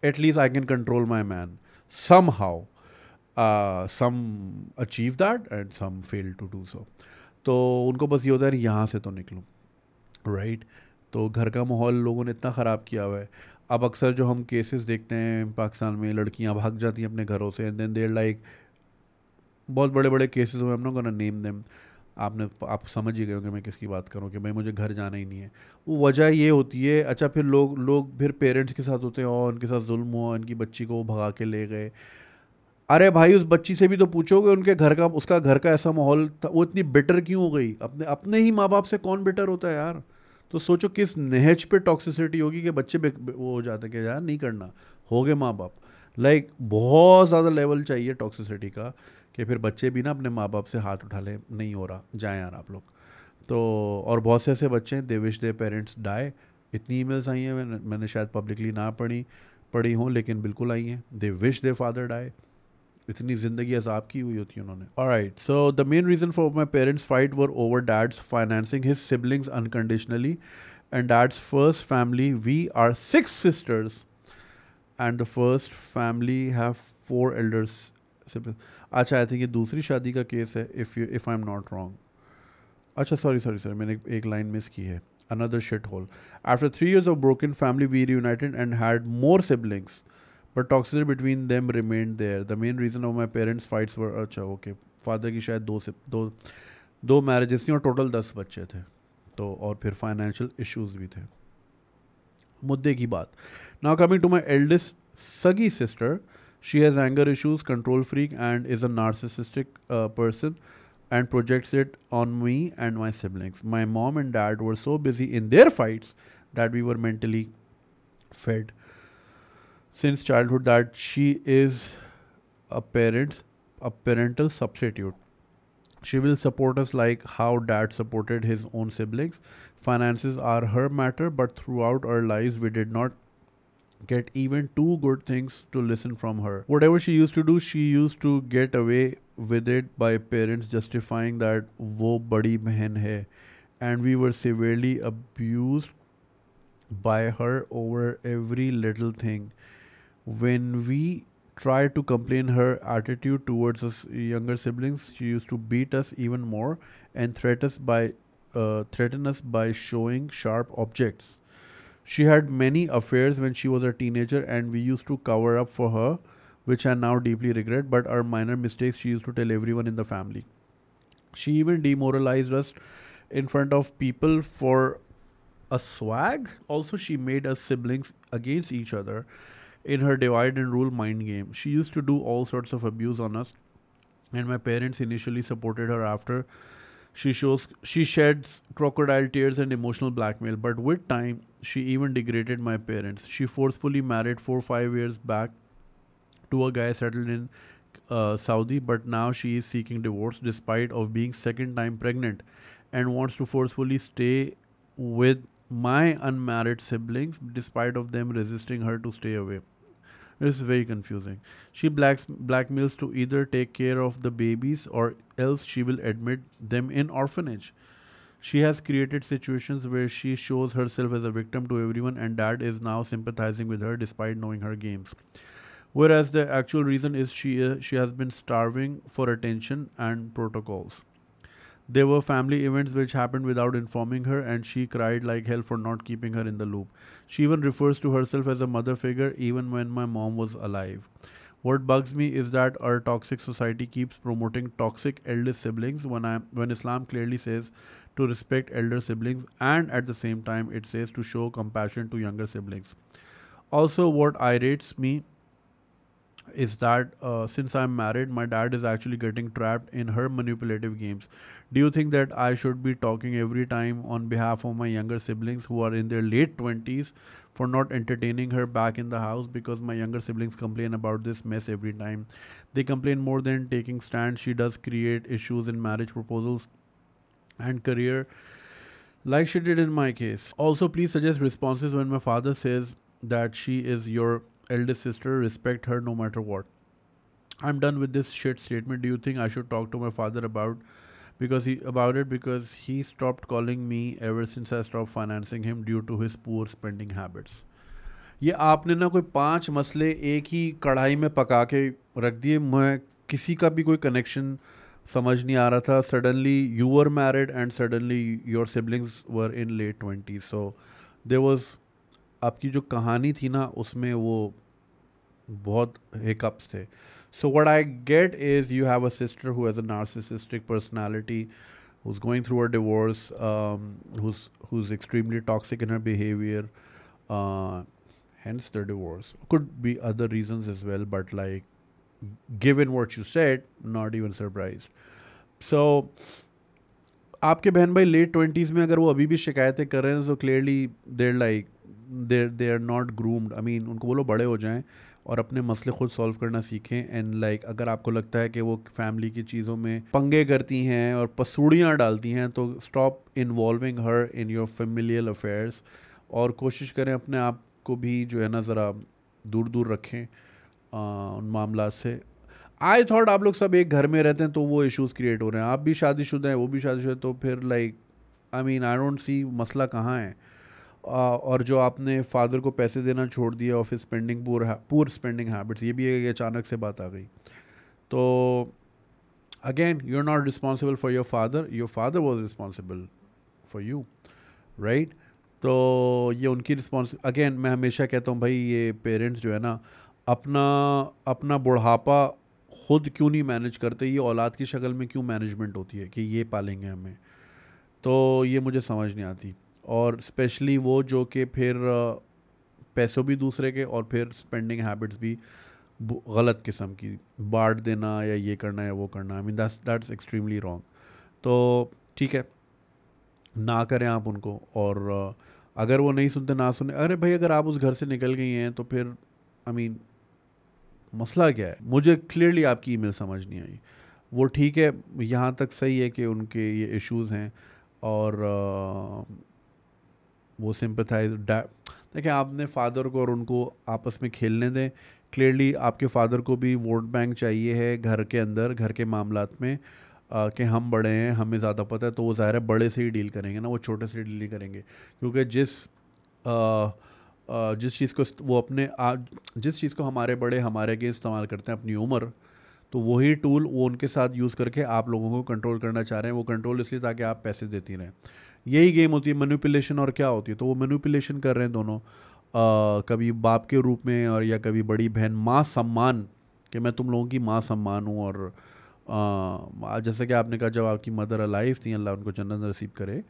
at least I can control my man somehow. Some achieve that and some fail to do so. तो उनको बस ये होता है यहाँ से तो निकलूँ, राइट? तो घर का माहौल लोगों ने इतना ख़राब किया हुआ है। अब अक्सर जो हम केसेस देखते हैं पाकिस्तान में, लड़कियाँ भाग जाती हैं अपने घरों से एंड देन देयर लाइक, बहुत बड़े बड़े केसेस हुए, हम नॉट गोना नेम देम, आप समझ ही गए होंगे मैं किसकी बात करूँ कि भाई मुझे घर जाना ही नहीं है। वो वजह ये होती है, अच्छा फिर लोग फिर पेरेंट्स के साथ होते हैं और उनके साथ जुल्म हुआ, उनकी बच्ची को वो भगा के ले गए। अरे भाई उस बच्ची से भी तो पूछोगे उनके घर का, उसका घर का ऐसा माहौल था, वो इतनी बिटर क्यों हो गई? अपने अपने ही माँ बाप से कौन बिटर होता है यार? तो सोचो किस नहज पे टॉक्सिसिटी होगी कि बच्चे वो हो जाते हैं कि यार नहीं करना, हो गए माँ बाप। लाइक बहुत ज़्यादा लेवल चाहिए टॉक्सिसिटी का कि फिर बच्चे भी ना अपने माँ बाप से हाथ उठा ले, नहीं हो रहा, जाएं यार आप लोग। तो और बहुत से ऐसे बच्चे हैं they wish their parents die. इतनी ईमेल्स आई हैं, मैंने शायद पब्लिकली ना पढ़ी हों, लेकिन बिल्कुल आई हैं, they wish their father die. इतनी ज़िंदगी अजाब की हुई होती है उन्होंने। Alright, so the main reason for my parents fight were over dad's financing his siblings unconditionally and dad's first family, we are 6 sisters and the first family have 4 elders siblings। अच्छा, I think ये दूसरी शादी का case है, if I am not wrong. अच्छा sorry मैंने एक line miss की है। Another shithole. After 3 years of broken family, we reunited and had more siblings, but toxicity between them remained there. The main reason of my parents' fights were अच्छा okay, father की शायद दो marriages थी और total 10 बच्चे थे, तो और फिर फाइनेंशियल इश्यूज भी थे। मुद्दे की बात। Now coming to my eldest सगी sister, she has anger issues, control freak and is a narcissistic person and projects it on me and my siblings. My mom and dad were so busy in their fights that we were mentally fed since childhood that she is a parental substitute. She will support us like how dad supported his own siblings. Finances are her matter, but throughout our lives we did not get even two good things to listen from her. Whatever she used to do, she used to get away with it by parents justifying that wo badi behan hai, and we were severely abused by her over every little thing. When we tried to complain her attitude towards us younger siblings, she used to beat us even more and threaten us by showing sharp objects. She had many affairs when she was a teenager, and we used to cover up for her, which I now deeply regret, but are minor mistakes she used to tell everyone in the family. She even demoralized us in front of people for a swag. Also, she made us siblings against each other in her divide and rule mind game. She used to do all sorts of abuse on us, and my parents initially supported her after she sheds crocodile tears and emotional blackmail, but with time she even degraded my parents. She forcefully married 4 5 years back to a guy settled in Saudi, but now she is seeking divorce despite of being second time pregnant and wants to forcefully stay with my unmarried siblings despite of them resisting her to stay away. It is very confusing. She blackmails to either take care of the babies or else she will admit them in orphanage. She has created situations where she shows herself as a victim to everyone, and dad is now sympathizing with her despite knowing her games. Whereas the actual reason is she has been starving for attention and protocols. There were family events which happened without informing her, and she cried like hell for not keeping her in the loop. She even refers to herself as a mother figure even when my mom was alive. What bugs me is that our toxic society keeps promoting toxic eldest siblings when Islam clearly says to respect elder siblings, and at the same time it says to show compassion to younger siblings. Also, what irritates me is that since I'm married, my dad is actually getting trapped in her manipulative games. Do you think that I should be talking every time on behalf of my younger siblings who are in their late 20s for not entertaining her back in the house? Because my younger siblings complain about this mess every time. They complain more than taking stands. She does create issues in marriage proposals and career, like she did in my case. Also, please suggest responses when my father says that she is your eldest sister. Respect her no matter what. I'm done with this shit statement. Do you think I should talk to my father because he stopped calling me ever since I stopped financing him due to his poor spending habits? ये आपने ना कोई 5 मसले एक ही कढ़ाई में पका के रख दिए। मैं किसी का भी कोई कनेक्शन समझ नहीं आ रहा था। Suddenly you were married and suddenly your siblings were in late 20, so there was, आपकी जो कहानी थी ना उसमें वो बहुत हिकअप्स थे. So what I get is you have a sister who has a narcissistic personality, who's going through a divorce, who's extremely toxic in her behavior, uh, hence the divorce. Could be other reasons as well, but like, given what you said, not even surprised. So आपके बहन भाई late 20s में अगर वो अभी भी शिकायतें कर रहे हैं तो clearly there like they are not groomed. I mean उनको बोलो बड़े हो जाएं और अपने मसले खुद सॉल्व करना सीखें। एंड लाइक अगर आपको लगता है कि वो फैमिली की चीज़ों में पंगे करती हैं और पसूड़ियाँ डालती हैं तो stop involving her in your familial affairs, और कोशिश करें अपने आप को भी जो है ना ज़रा दूर दूर रखें उन मामला से। आई थॉट आप लोग सब एक घर में रहते हैं तो वो इश्यूज़ क्रिएट हो रहे हैं। आप भी शादीशुदा हैं, वो भी शादीशुदा है, तो फिर like I mean I don't see मसला कहाँ है। और जो आपने फादर को पैसे देना छोड़ दिया और फिर स्पेंडिंग पूर स्पेंडिंग हैबिट्स, ये भी एक अचानक से बात आ गई। तो again you are not responsible for your father was responsible for you, right. तो ये उनकी अगेन मैं हमेशा कहता हूँ भाई, ये पेरेंट्स जो है ना अपना अपना बुढ़ापा खुद क्यों नहीं मैनेज करते, ये औलाद की शक्ल में क्यों मैनेजमेंट होती है कि ये पालेंगे हमें। तो ये मुझे समझ नहीं आती। और स्पेशली वो जो कि फिर पैसों भी दूसरे के और फिर स्पेंडिंग हैबिट्स भी गलत किस्म की, बांट देना या ये करना या वो करना। I mean that's extremely wrong. तो ठीक है, ना करें आप उनको। और अगर वो नहीं सुनते ना सुने, अरे भाई अगर आप उस घर से निकल गई हैं तो फिर आई मीन मसला क्या है। मुझे क्लियरली आपकी ईमेल समझ नहीं आई। वो ठीक है, यहाँ तक सही है कि उनके ये इश्यूज़ हैं और वो सिंपथाइज। देखिए आपने फादर को और उनको आपस में खेलने दें। क्लियरली आपके फादर को भी वोट बैंक चाहिए है घर के अंदर, घर के मामलात में, कि हम बड़े हैं, हमें ज़्यादा पता है। तो वो ज़ाहिर है बड़े से ही डील करेंगे ना, वो छोटे से डील नहीं करेंगे। क्योंकि जिस चीज़ को वो जिस चीज़ को हमारे बड़े हमारे के इस्तेमाल करते हैं अपनी उम्र, तो वही टूल वो उनके साथ यूज़ करके आप लोगों को कंट्रोल करना चाह रहे हैं। वो कंट्रोल इसलिए ताकि आप पैसे देती रहें। यही गेम होती है मैनिपुलेशन, और क्या होती है। तो वो मैनिपुलेशन कर रहे हैं दोनों, कभी बाप के रूप में और या कभी बड़ी बहन, माँ सम्मान, कि मैं तुम लोगों की माँ सम्मान हूँ। और जैसे कि आपने कहा जब आपकी मदर अलाइव थी, अल्लाह उनको जन्नत नसीब करे,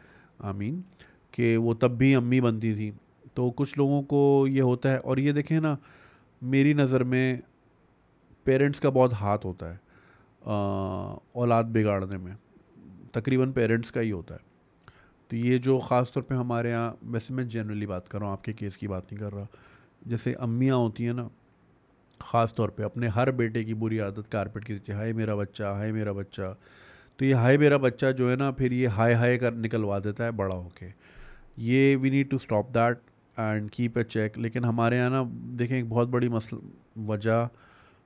आमीन, कि वो तब भी अम्मी बनती थी। तो कुछ लोगों को ये होता है। और ये देखें ना, मेरी नज़र में पेरेंट्स का बहुत हाथ होता है औलाद बिगाड़ने में, तकरीबन पेरेंट्स का ही होता है। तो ये जो ख़ास तौर पे हमारे यहाँ, वैसे मैं जनरली बात कर रहा हूँ, आपके केस की बात नहीं कर रहा, जैसे अम्मियाँ होती हैं ना, ख़ास तौर पे अपने हर बेटे की बुरी आदत कारपेट की देती है, हाय मेरा बच्चा, हाय मेरा बच्चा। तो ये हाय मेरा बच्चा जो है ना, फिर ये हाय हाय कर निकलवा देता है बड़ा होके। ये we need to stop that and keep a check. लेकिन हमारे यहाँ ना देखें, एक बहुत बड़ी वजह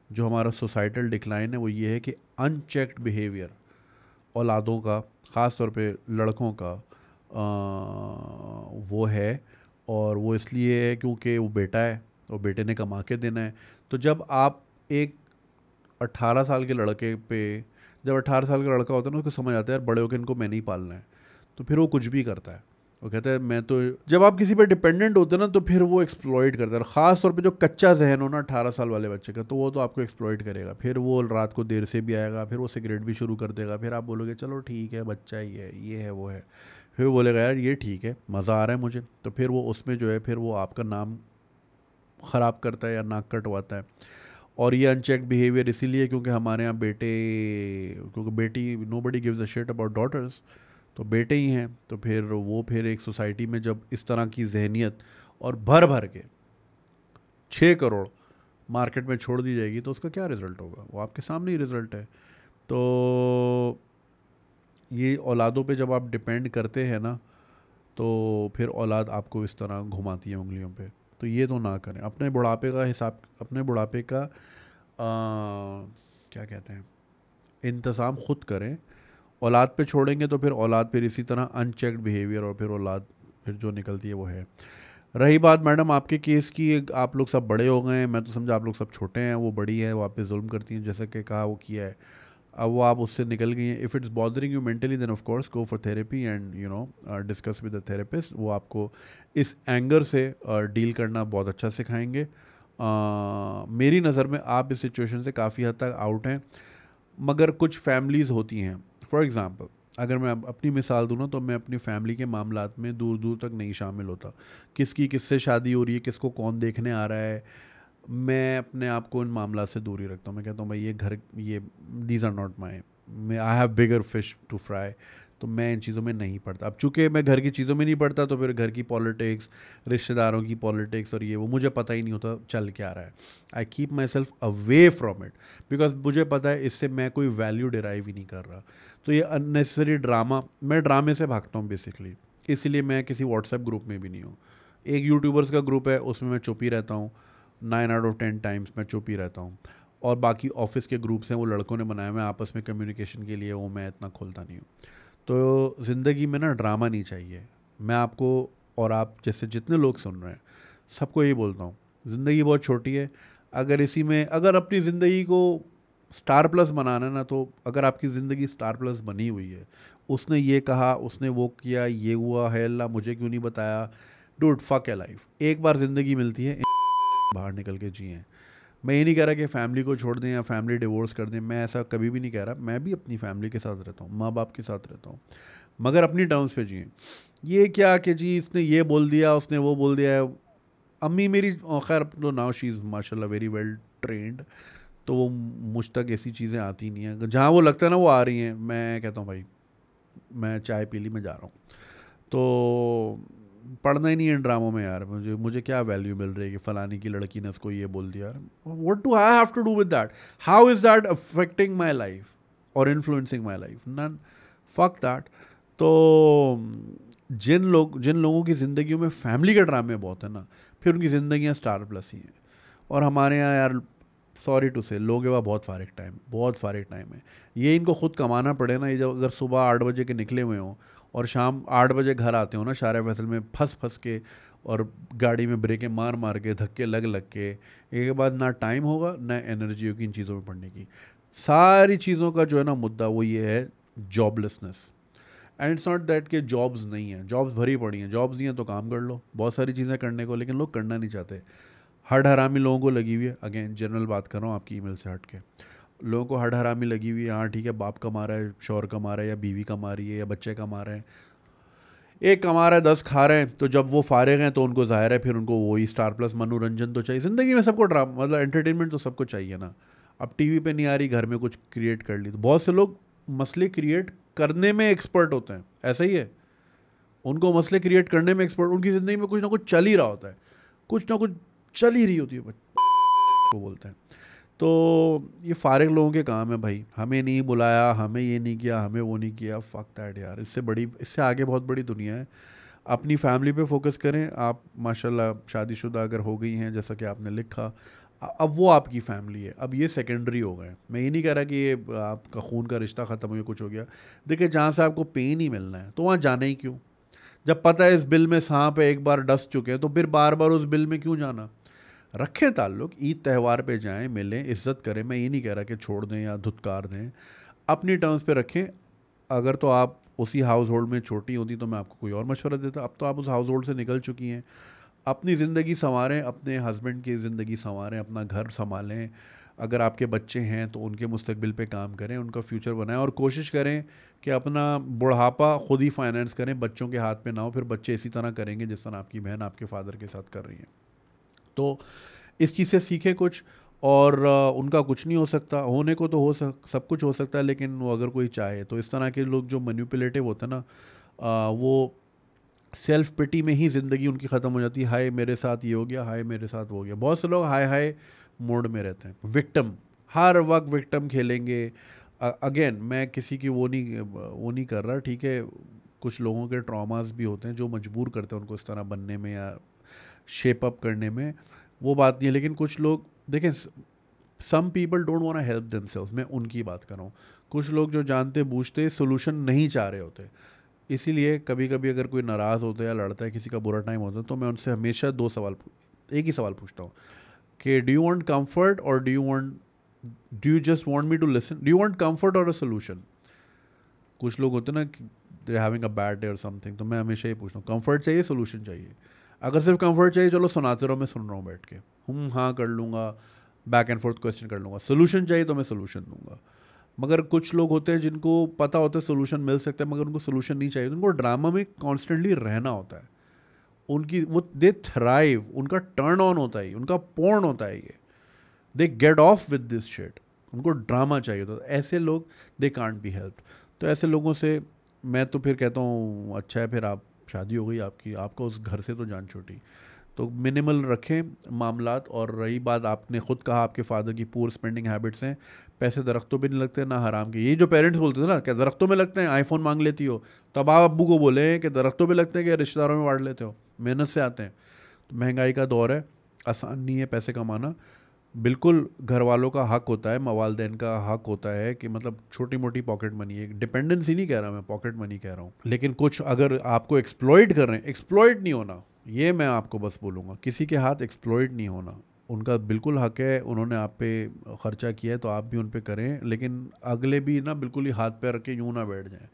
जो हमारा सोसाइटल डिक्लाइन है वो ये है कि अनचेक्ड बिहेवियर औलादों का, ख़ास तौर पे लड़कों का, वो है। और वो इसलिए है क्योंकि वो बेटा है और बेटे ने कमा के देना है। तो जब आप एक 18 साल के लड़के पे, जब 18 साल का लड़का होता है ना, उसको समझ आता है यार बड़े होकर इनको मैंने ही पालना है, तो फिर वो कुछ भी करता है। वो कहता है मैं तो, जब आप किसी पे डिपेंडेंट होते हैं ना, तो फिर वो एक्सप्लॉइट करता है। ख़ास तौर पे जो कच्चा जहन हो ना 18 साल वाले बच्चे का, तो वो तो आपको एक्सप्लॉइट करेगा। फिर वो रात को देर से भी आएगा, फिर वो सिगरेट भी शुरू कर देगा। फिर आप बोलोगे चलो ठीक है, बच्चा ही है, ये है वो है। फिर वो बोलेगा यार ये ठीक है, मज़ा आ रहा है मुझे। तो फिर वो उसमें जो है, फिर वो आपका नाम ख़राब करता है या नाक कटवाता है। और ये अनचेक्ड बिहेवियर इसीलिए क्योंकि हमारे यहाँ क्योंकि बेटी, nobody gives a shit about daughters, तो बेटे ही हैं। तो फिर एक सोसाइटी में जब इस तरह की जहनियत और भर भर के 6 करोड़ मार्केट में छोड़ दी जाएगी, तो उसका क्या रिज़ल्ट होगा, वो आपके सामने ही रिज़ल्ट है। तो ये औलादों पे जब आप डिपेंड करते हैं ना, तो फिर औलाद आपको इस तरह घुमाती है उंगलियों पे। तो ये तो ना करें। अपने बुढ़ापे का हिसाब, अपने बुढ़ापे का क्या कहते हैं, इंतज़ाम खुद करें। औलाद पे छोड़ेंगे तो फिर औलाद फिर इसी तरह अनचेक्ड बिहेवियर, और फिर औलाद फिर जो निकलती है वो है। रही बात मैडम आपके केस की, आप लोग सब बड़े हो गए हैं, मैं तो समझा आप लोग सब छोटे हैं। वो बड़ी है, वो आप पे जुल्म करती हैं, जैसे कि कहा वो किया है, अब वो आप उससे निकल गई हैं। If it's bothering you mentally, then of course go for therapy and discuss with the therapist. वो आपको इस एंगर से डील करना बहुत अच्छा सिखाएंगे। मेरी नज़र में आप इस सिचुएशन से काफ़ी हद तक आउट हैं। मगर कुछ फैमिलीज़ होती हैं, फॉर एग्ज़ाम्पल अगर मैं अपनी मिसाल दूँ ना, तो मैं अपनी फैमिली के मामलात में दूर दूर तक नहीं शामिल होता। किसकी किससे शादी हो रही है, किसको कौन देखने आ रहा है, मैं अपने आप को इन मामला से दूर ही रखता हूँ। मैं कहता हूँ भाई ये घर, ये दीज आर नॉट माई, मैं I have bigger fish to fry. तो मैं इन चीज़ों में नहीं पड़ता। अब चूंकि मैं घर की चीज़ों में नहीं पड़ता, तो फिर घर की पॉलिटिक्स, रिश्तेदारों की पॉलिटिक्स और ये वो मुझे पता ही नहीं होता चल क्या रहा है। I keep my self away from it, because मुझे पता है इससे मैं कोई वैल्यू डिराइव ही नहीं कर रहा। तो ये अननेसेसरी ड्रामा, मैं ड्रामे से भागता हूँ बेसिकली। इसीलिए मैं किसी व्हाट्सएप ग्रुप में भी नहीं हूँ। एक यूट्यूबर्स का ग्रुप है, उसमें मैं चुप ही रहता हूँ, 9 out of 10 टाइम्स मैं चुप ही रहता हूँ। और बाकी ऑफिस के ग्रुप्स हैं, वो लड़कों ने बनाए हुए हैं आपस में कम्युनिकेशन के लिए, वो मैं इतना खोलता नहीं हूँ। तो ज़िंदगी में ना ड्रामा नहीं चाहिए। मैं आपको और आप जैसे जितने लोग सुन रहे हैं सबको यही बोलता हूँ, ज़िंदगी बहुत छोटी है। अगर इसी में, अगर अपनी ज़िंदगी को स्टार प्लस बनाना है ना, तो अगर आपकी ज़िंदगी स्टार प्लस बनी हुई है, उसने ये कहा, उसने वो किया, ये हुआ है, अल्लाह मुझे क्यों नहीं बताया, डूड फक ए लाइफ। एक बार ज़िंदगी मिलती है, बाहर निकल के जिए। मैं ये नहीं कह रहा कि फैमिली को छोड़ दें या फैमिली डिवोर्स कर दें, मैं ऐसा कभी भी नहीं कह रहा। मैं भी अपनी फैमिली के साथ रहता हूँ, माँ बाप के साथ रहता हूँ, मगर अपनी टर्म्स पे जिए। ये क्या कि जी इसने ये बोल दिया, उसने वो बोल दिया है। अम्मी मेरी खैर तो नाउ शी इज़ माशाल्लाह वेरी वेल ट्रेंड, तो वो मुझ तक ऐसी चीज़ें आती नहीं हैं। जहाँ वो लगता है ना वो आ रही हैं, मैं कहता हूँ भाई मैं चाय पी ली, मैं जा रहा हूँ। तो पढ़ना ही नहीं है इन ड्रामों में यार। मुझे मुझे क्या वैल्यू मिल रही है कि फ़लानी की लड़की ने उसको ये बोल दिया यार। What do I have to do with that? How is that affecting my life और influencing my life? None, fuck that. तो जिन लोगों की ज़िंदगियों में फैमिली के ड्रामे बहुत है ना, फिर उनकी ज़िंदगियाँ स्टार प्लस ही हैं। और हमारे यहाँ यार सॉरी टू से लोग हैं, बहुत फारिग टाइम है। ये इनको खुद कमाना पड़े ना, ये जब अगर सुबह 8 बजे के निकले हुए हों और शाम 8 बजे घर आते हो ना, शारे फैसल में फंस फंस के और गाड़ी में ब्रेकें मार मार के, धक्के लग लग के, एक बाद ना टाइम होगा ना एनर्जी होगी इन चीज़ों में पढ़ने की। सारी चीज़ों का जो है ना मुद्दा वो ये है, joblessness. And it's not that कि जॉब्स नहीं हैं, जॉब्स भरी पड़ी हैं। जॉब्स नहीं हैं तो काम कर लो, बहुत सारी चीज़ें करने को, लेकिन लोग करना नहीं चाहते। हड हरामी लोगों को लगी हुई है, अगेन जनरल बात कर रहा हूँ आपकी ईमेल से हट के। लोगों को हड हरामी लगी हुई है, हाँ ठीक है, बाप कमा रहा है, शौहर कमा रहा है, या बीवी कमा रही है, या बच्चे कमा रहे हैं। एक कमा रहा है, 10 खा रहे हैं, तो जब वो फारिग हैं तो उनको ज़ाहिर है फिर उनको वही स्टार प्लस मनोरंजन तो चाहिए। ज़िंदगी में सबको ड्रामा मतलब एंटरटेनमेंट तो सबको चाहिए ना। अब टीवी पे नहीं आ रही, घर में कुछ क्रिएट कर ली। तो बहुत से लोग मसले क्रिएट करने में एक्सपर्ट होते हैं, ऐसा ही है। उनको मसले क्रिएट करने में एक्सपर्ट, उनकी ज़िंदगी में कुछ ना कुछ चल ही रहा होता है, कुछ ना कुछ चल ही रही होती है, को बोलते हैं। तो ये फारिग लोगों के काम है भाई। हमें नहीं बुलाया, हमें ये नहीं किया, हमें वो नहीं किया, फक दैट यार। इससे आगे बहुत बड़ी दुनिया है। अपनी फैमिली पे फोकस करें। आप माशाल्लाह शादीशुदा अगर हो गई हैं, जैसा कि आपने लिखा, अब वो आपकी फैमिली है, अब ये सेकेंडरी हो गए। मैं ये नहीं कह रहा कि ये आपका खून का रिश्ता ख़त्म हो गया, कुछ हो गया। देखिए जहाँ से आपको पेन ही मिलना है तो वहाँ जाना ही क्यों? जब पता है इस बिल में सांप है, एक बार डस चुके हैं, तो फिर बार बार उस बिल में क्यों जाना? रखें ताल्लुक़, ईद त्यौहार पे जाएं, मिलें, इज़्ज़त करें। मैं ये नहीं कह रहा कि छोड़ दें या धुतकार दें, अपनी टर्म्स पे रखें। अगर तो आप उसी हाउस होल्ड में छोटी होती तो मैं आपको कोई और मशवरा देता। अब तो आप उस हाउस होल्ड से निकल चुकी हैं। अपनी ज़िंदगी संवारें, अपने हस्बैंड की ज़िंदगी संवारें, अपना घर संभालें। अगर आपके बच्चे हैं तो उनके मुस्तकबिल पे काम करें, उनका फ्यूचर बनाएं, और कोशिश करें कि अपना बुढ़ापा खुद ही फाइनेंस करें, बच्चों के हाथ पे ना हो। फिर बच्चे इसी तरह करेंगे जिस तरह आपकी बहन आपके फादर के साथ कर रही हैं। तो इस चीज़ से सीखे कुछ। और उनका कुछ नहीं हो सकता, होने को तो सब कुछ हो सकता है, लेकिन वो अगर कोई चाहे तो। इस तरह के लोग जो मैनिपुलेटिव होते हैं ना, वो सेल्फ पिटी में ही ज़िंदगी उनकी ख़त्म हो जाती है। हाय मेरे साथ ये हो गया, हाय मेरे साथ वो हो गया। बहुत से लोग हाय हाय मोड में रहते हैं, विक्टिम, हर वक्त विक्टिम खेलेंगे। अगेन मैं किसी की वो नहीं कर रहा, ठीक है। कुछ लोगों के ट्रॉमास भी होते हैं जो मजबूर करते हैं उनको इस तरह बनने में या शेप अप करने में, वो बात नहीं है। लेकिन कुछ लोग देखें, some people don't want to help themselves, मैं उनकी बात कर रहा हूँ। कुछ लोग जो जानते बूझते सोल्यूशन नहीं चाह रहे होते। इसीलिए कभी कभी अगर कोई नाराज़ होता है या लड़ता है, किसी का बुरा टाइम होता है, तो मैं उनसे हमेशा एक ही सवाल पूछता हूँ कि डू यू वांट कंफर्ट और do you just want me to listen? Do you want comfort और अ सोल्यूशन? कुछ लोग होते हैं ना, they having a bad day और समथिंग, तो मैं हमेशा ही पूछता हूँ कंफर्ट चाहिए, सोल्यूशन चाहिए? अगर सिर्फ कंफर्ट चाहिए, चलो सुनाते रहो, मैं सुन रहा हूँ बैठ के, हाँ कर लूँगा, बैक एंड फोर्थ क्वेश्चन कर लूँगा। सोल्यूशन चाहिए तो मैं सोल्यूशन दूंगा। मगर कुछ लोग होते हैं जिनको पता होता है सोल्यूशन मिल सकता है, मगर उनको सोल्यूशन नहीं चाहिए, उनको ड्रामा में कॉन्स्टेंटली रहना होता है। उनकी वो दे थ्राइव, उनका टर्न ऑन होता है, उनका पोर्न होता है ये, they get of with this shit, उनको ड्रामा चाहिए। तो ऐसे लोग दे कांट बी हेल्प्ड। तो ऐसे लोगों से मैं तो फिर कहता हूँ अच्छा है, फिर आप शादी हो गई आपकी, आपका उस घर से तो जान छूटी। तो मिनिमल रखें मामलात। और रही बात, आपने खुद कहा आपके फादर की पूर स्पेंडिंग हैबिट्स हैं, पैसे दरख्तों पे नहीं लगते ना हराम के। ये जो पेरेंट्स बोलते थे ना क्या दरख्तों में लगते हैं, आईफोन मांग लेती हो, तो अब आप अब्बू को बोले कि दरख्तों पे लगते हैं कि रिश्तेदारों में बांट लेते हो, मेहनत से आते हैं। तो महंगाई का दौर है, आसान नहीं है पैसे कमाना। बिल्कुल घर वालों का हक होता है, मवालदैन का हक होता है कि मतलब छोटी मोटी पॉकेट मनी है, डिपेंडेंसी नहीं कह रहा मैं, पॉकेट मनी कह रहा हूँ। लेकिन कुछ अगर आपको एक्सप्लॉइट कर रहे हैं, एक्सप्लॉइट नहीं होना, ये मैं आपको बस बोलूँगा, किसी के हाथ एक्सप्लॉइट नहीं होना। उनका बिल्कुल हक है, उन्होंने आप पे खर्चा किया है तो आप भी उन पे करें, लेकिन अगले भी ना बिल्कुल ही हाथ पैर रख के यूँ ना बैठ जाएं।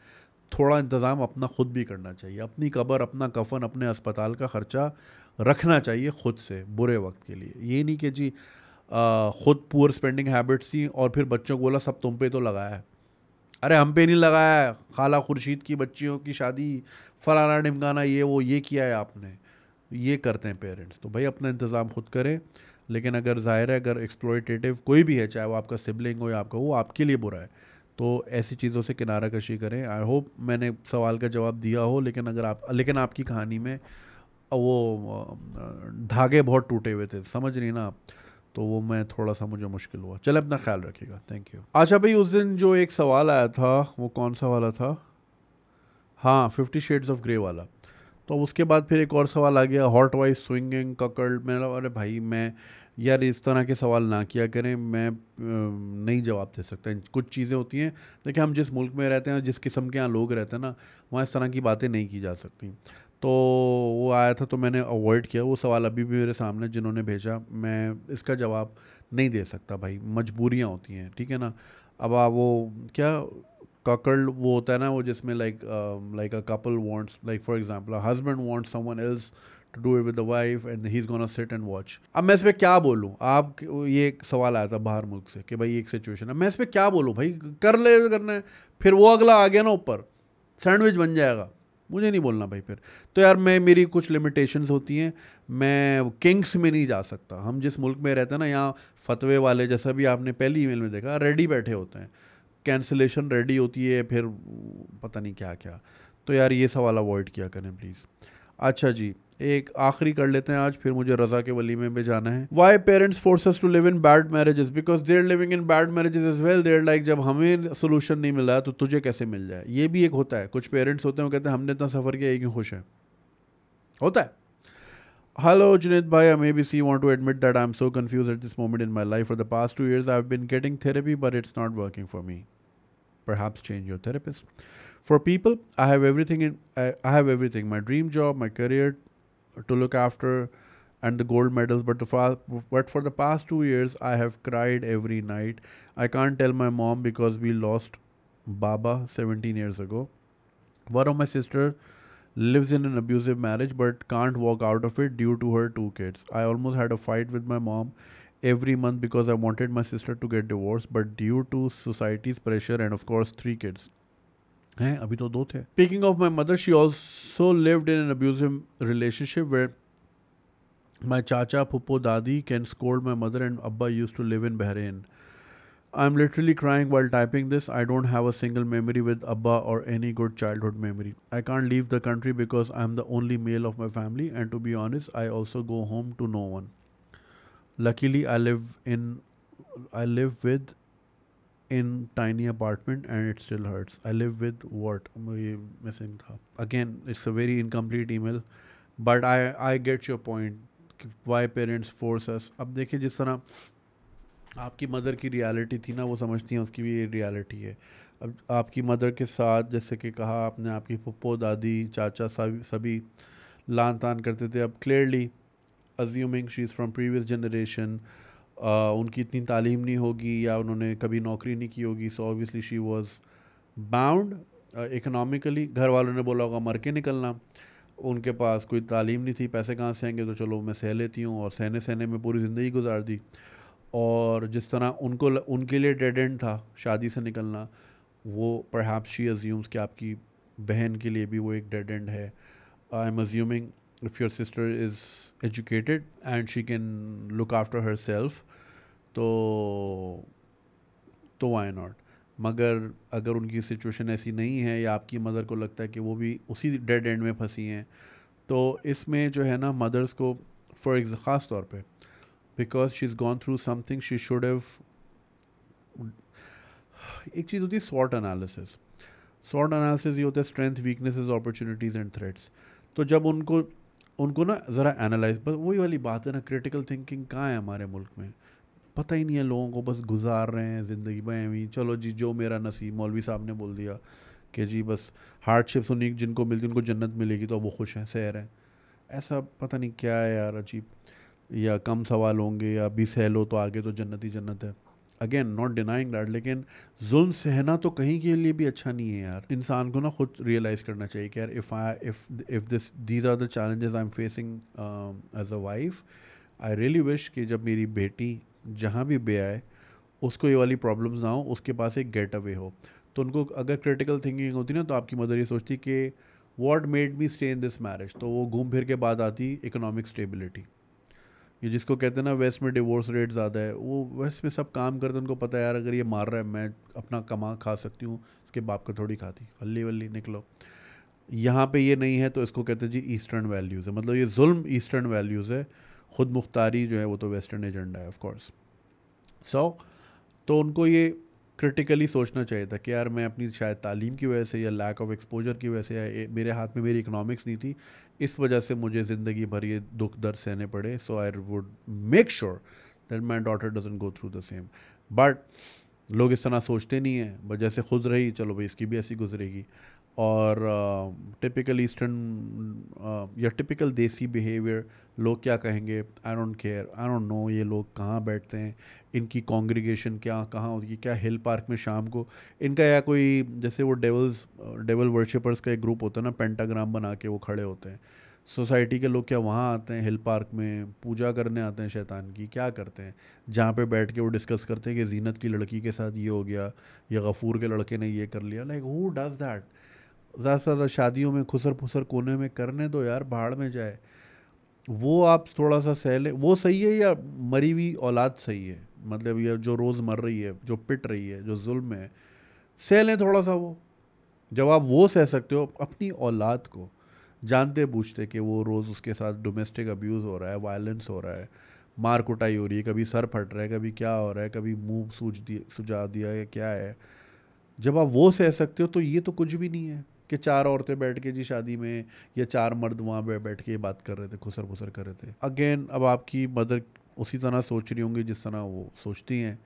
थोड़ा इंतज़ाम अपना खुद भी करना चाहिए, अपनी कब्र, अपना कफन, अपने अस्पताल का खर्चा रखना चाहिए खुद से बुरे वक्त के लिए। ये नहीं कि जी खुद पुअर स्पेंडिंग हैबिट्स थी और फिर बच्चों को बोला सब तुम पे तो लगाया है। अरे हम पे नहीं लगाया है, खाला खुर्शीद की बच्चियों की शादी, फलाना ढिमकाना, ये वो ये किया है आपने। ये करते हैं पेरेंट्स। तो भाई अपना इंतज़ाम खुद करें। लेकिन अगर ज़ाहिर है अगर एक्सप्लॉयटेटिव कोई भी है, चाहे वो आपका सिबलिंग हो या आपका, वो आपके लिए बुरा है, तो ऐसी चीज़ों से किनारा कशी करें। आई होप मैंने सवाल का जवाब दिया हो, लेकिन आपकी कहानी में वो धागे बहुत टूटे हुए थे, समझ रही ना आप, तो वो मैं थोड़ा सा मुझे मुश्किल हुआ। चले अपना ख्याल रखिएगा, थैंक यू। अच्छा भाई, उस दिन जो एक सवाल आया था वो कौन सा वाला था? हाँ, 50 शेड्स ऑफ ग्रे वाला। तो उसके बाद फिर एक और सवाल आ गया, हॉट वाइफ स्विंगिंग ककल्ड। मैंने अरे भाई मैं यार इस तरह के सवाल ना किया करें, मैं नहीं जवाब दे सकता। कुछ चीज़ें होती हैं, देखिए हम जिस मुल्क में रहते हैं, जिस किस्म के यहाँ लोग रहते हैं ना, वहाँ इस तरह की बातें नहीं की जा सकती। तो वो आया था तो मैंने अवॉइड किया। वो सवाल अभी भी मेरे सामने, जिन्होंने भेजा, मैं इसका जवाब नहीं दे सकता भाई, मजबूरियाँ होती हैं, ठीक है ना। अब आप वो क्या ककल्ड वो होता है ना, वो जिसमें like a couple wants, like for example a husband wants someone else to do it with the wife and he is gonna sit and watch. अब मैं इस पे क्या बोलूँ? आप, ये एक सवाल आया था बाहर मुल्क से कि भाई एक सिचुएशन है, मैं इस पे क्या बोलूँ भाई, कर ले करना है। फिर वो अगला आ गया ना ऊपर, सैंडविच बन जाएगा, मुझे नहीं बोलना भाई फिर। तो यार मैं, मेरी कुछ लिमिटेशंस होती हैं, मैं किंग्स में नहीं जा सकता। हम जिस मुल्क में रहते हैं ना, यहाँ फतवे वाले, जैसा भी आपने पहली ईमेल में देखा, रेडी बैठे होते हैं, कैंसिलेशन रेडी होती है, फिर पता नहीं क्या क्या। तो यार ये सवाल अवॉइड किया करें प्लीज़। अच्छा जी, एक आखिरी कर लेते हैं आज, फिर मुझे रज़ा के वलीमे में जाना है। Why parents force us to live in bad marriages? Because they're living in bad marriages as well. They're like जब हमें सोल्यूशन नहीं मिला तो तुझे कैसे मिल जाए। ये भी एक होता है, कुछ पेरेंट्स होते हैं वो कहते हैं हमने इतना सफ़र किया, ये क्यों खुश है, होता है। Hello, Junaid bhai. I'm ABC. Want to admit that I'm so confused at this moment in my life. For the past 2 years, I've been getting therapy, but it's not working for me. Perhaps change your therapist. For people, I have everything I have everything: my dream job, my career to look after, and the gold medals. But for the past 2 years, I have cried every night. I can't tell my mom because we lost Baba 17 years ago. One of my sister lives in an abusive marriage but can't walk out of it due to her 2 kids. I almost had a fight with my mom every month because I wanted my sister to get divorced, but due to society's pressure and of course 3 kids. हैं अभी तो 2 थे. Speaking of my mother, she also lived in an abusive relationship where my chacha, puppo, dadi can scold my mother and abba used to live in Bahrain. I'm literally crying while typing this. I don't have a single memory with Abba or any good childhood memory. I can't leave the country because I'm the only male of my family, and to be honest, I also go home to no one. Luckily, I live with in tiny apartment and it still hurts. I live with what? ये missing था. Again, it's a very incomplete email, but I get your point. Why parents force us? अब देखिए जिस तरह आपकी mother की reality थी ना, वो समझती हैं उसकी भी ये रियलिटी है। अब आपकी मदर के साथ, जैसे कि कहा आपने, आपकी पप्पो, दादी, चाचा सभी लान तान करते थे। अब clearly assuming she is from previous generation, उनकी इतनी तालीम नहीं होगी या उन्होंने कभी नौकरी नहीं की होगी, so obviously she was bound economically. घर वालों ने बोला होगा मर के निकलना, उनके पास कोई तालीम नहीं थी, पैसे कहाँ से आएंगे, तो चलो मैं सह लेती हूँ, और सहने सहने में पूरी ज़िंदगी गुजार दी। और जिस तरह उनके लिए डेड एंड था शादी से निकलना, वो परहैप्स शी अज्यूम्स कि आपकी बहन के लिए भी वो एक डेड एंड है. I am assuming if your sister is educated and she can look after her self, तो वाई नॉट. मगर अगर उनकी सिचुएशन ऐसी नहीं है या आपकी मदर को लगता है कि वो भी उसी डेड एंड में फंसी हैं, तो इसमें जो है ना मदर्स को ख़ास तौर पे, because she is gone through something, she should have. एक चीज़ होती है स्वॉट एनालिसिस. स्वॉट एनालिसिस ये होता है strength, weaknesses, opportunities and threats. तो जब उनको उनको ना ज़रा एनालाइज, बस वही वाली बात है ना, क्रिटिकल थिंकिंग कहाँ है हमारे मुल्क में. पता ही नहीं है लोगों को, बस गुजार रहे हैं ज़िंदगी में, चलो जी जो मेरा नसीब. मौलवी साहब ने बोल दिया कि जी बस हार्डशिप्स उन्हीं जिनको मिलती उनको जन्नत मिलेगी, तो वो खुश हैं, सैर हैं. ऐसा पता नहीं क्या है यार, अजीब. या कम सवाल होंगे या भी सह लो तो आगे तो जन्नत ही जन्नत है. अगेन नॉट डिनाइंग दैट, लेकिन जुल्म सहना तो कहीं के लिए भी अच्छा नहीं है यार. इंसान को ना खुद रियलाइज़ करना चाहिए कि यार if these are the challenges I am facing as a wife, I really wish कि जब मेरी बेटी जहाँ भी बे आए उसको ये वाली प्रॉब्लम्स ना हो, उसके पास एक गेट अवे हो. तो उनको अगर क्रिटिकल थिंकिंग होती ना, तो आपकी मदर ये सोचती कि what made me stay in this marriage, तो वो घूम फिर के बाद आती इकोनॉमिक स्टेबिलिटी. ये जिसको कहते हैं ना वेस्ट में डिवोर्स रेट ज़्यादा है, वो वेस्ट में सब काम करते हैं, उनको पता है यार अगर ये मार रहा है मैं अपना कमा खा सकती हूँ, इसके बाप का थोड़ी खाती, हल्ली वल्ली निकलो. यहाँ पे ये नहीं है, तो इसको कहते हैं जी ईस्टर्न वैल्यूज़ है. मतलब ये जुल्म ईस्टर्न वैल्यूज़ है, खुद मुख्तारी जो है वो तो वेस्टर्न एजेंडा है ऑफ कोर्स. सो तो उनको ये क्रिटिकली सोचना चाहिए था कि यार मैं अपनी शायद तालीम की वजह से या लैक ऑफ एक्सपोजर की वजह से या मेरे हाथ में मेरी इकोनॉमिक्स नहीं थी, इस वजह से मुझे ज़िंदगी भर ये दुख दर्द सहने पड़े. So I would make sure that my daughter doesn't go through the same. But लोग इस तरह सोचते नहीं हैं, बस जैसे खुद रही चलो भाई इसकी भी ऐसी गुजरेगी. और टिपिकल ईस्टर्न या टिपिकल देसी बिहेवियर, लोग क्या कहेंगे, I don't care, I don't know ये लोग कहाँ बैठते हैं, इनकी कॉन्ग्रीगेशन क्या कहाँ होती है, क्या हिल पार्क में शाम को इनका, या कोई जैसे वो डेवल वर्शिपर्स का एक ग्रुप होता है ना, पेंटाग्राम बना के वो खड़े होते हैं. सोसाइटी के लोग क्या वहाँ आते हैं हिल पार्क में पूजा करने आते हैं शैतान की, क्या करते हैं, जहाँ पे बैठ के वो डिस्कस करते हैं कि जीनत की लड़की के साथ ये हो गया या गफूर के लड़के ने ये कर लिया. Like who does that. ज़्यादा से ज़्यादा शादियों में खुसर फुसर कोने में करने दो यार, भाड़ में जाए. वो आप थोड़ा सा सह लें, वो सही है, या मरी हुई औलाद सही है, मतलब ये जो रोज़ मर रही है, जो पिट रही है, जो जुल्म है, सह लें थोड़ा सा वो. जब आप वो सह सकते हो अपनी औलाद को जानते बूझते कि वो रोज़ उसके साथ डोमेस्टिक अब्यूज़ हो रहा है, वायलेंस हो रहा है, मार कुटाई हो रही है, कभी सर फट रहा है, कभी क्या हो रहा है, कभी मुंह सुजा दिया है, क्या है, जब आप वो सह सकते हो तो ये तो कुछ भी नहीं है कि चार औरतें बैठ के जी शादी में या चार मर्द वहाँ पे बैठ के ये बात कर रहे थे, खुसर फुसर कर रहे थे. अगेन अब आपकी मदर उसी तरह सोच रही होंगी जिस तरह वो सोचती हैं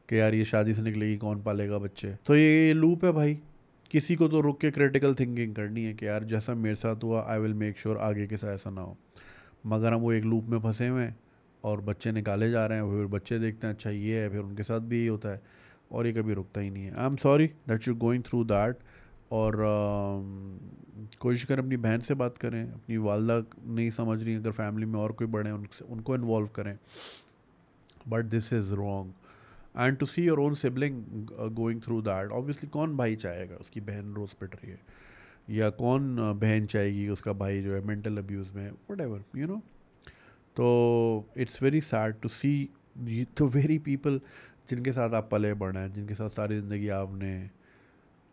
कि यार ये शादी से निकलेगी कौन पालेगा बच्चे. तो ये लूप है भाई. किसी को तो रुक के क्रिटिकल थिंकिंग करनी है कि यार जैसा मेरे साथ हुआ आई विल मेक श्योर आगे के साथ ऐसा ना हो. मगर हम वो एक लूप में फंसे हुए हैं और बच्चे निकाले जा रहे हैं, फिर बच्चे देखते हैं अच्छा ये है, फिर उनके साथ भी यही होता है और ये कभी रुकता ही नहीं है. आई am sorry that you going through that. और कोशिश करें अपनी बहन से बात करें, अपनी वालदा नहीं समझ रही, अगर फैमिली में और कोई बड़े हैं उनको इन्वॉल्व करें. But this is wrong. And to see your own sibling going through that, obviously कौन भाई चाहेगा उसकी बहन रोज़ पिट रही है, या कौन बहन चाहेगी उसका भाई जो है मेंटल अब्यूज़ में, वट एवर यू नो. तो it's very sad to see the very people जिनके साथ आप पले बढ़े हैं, जिनके साथ सारी ज़िंदगी आपने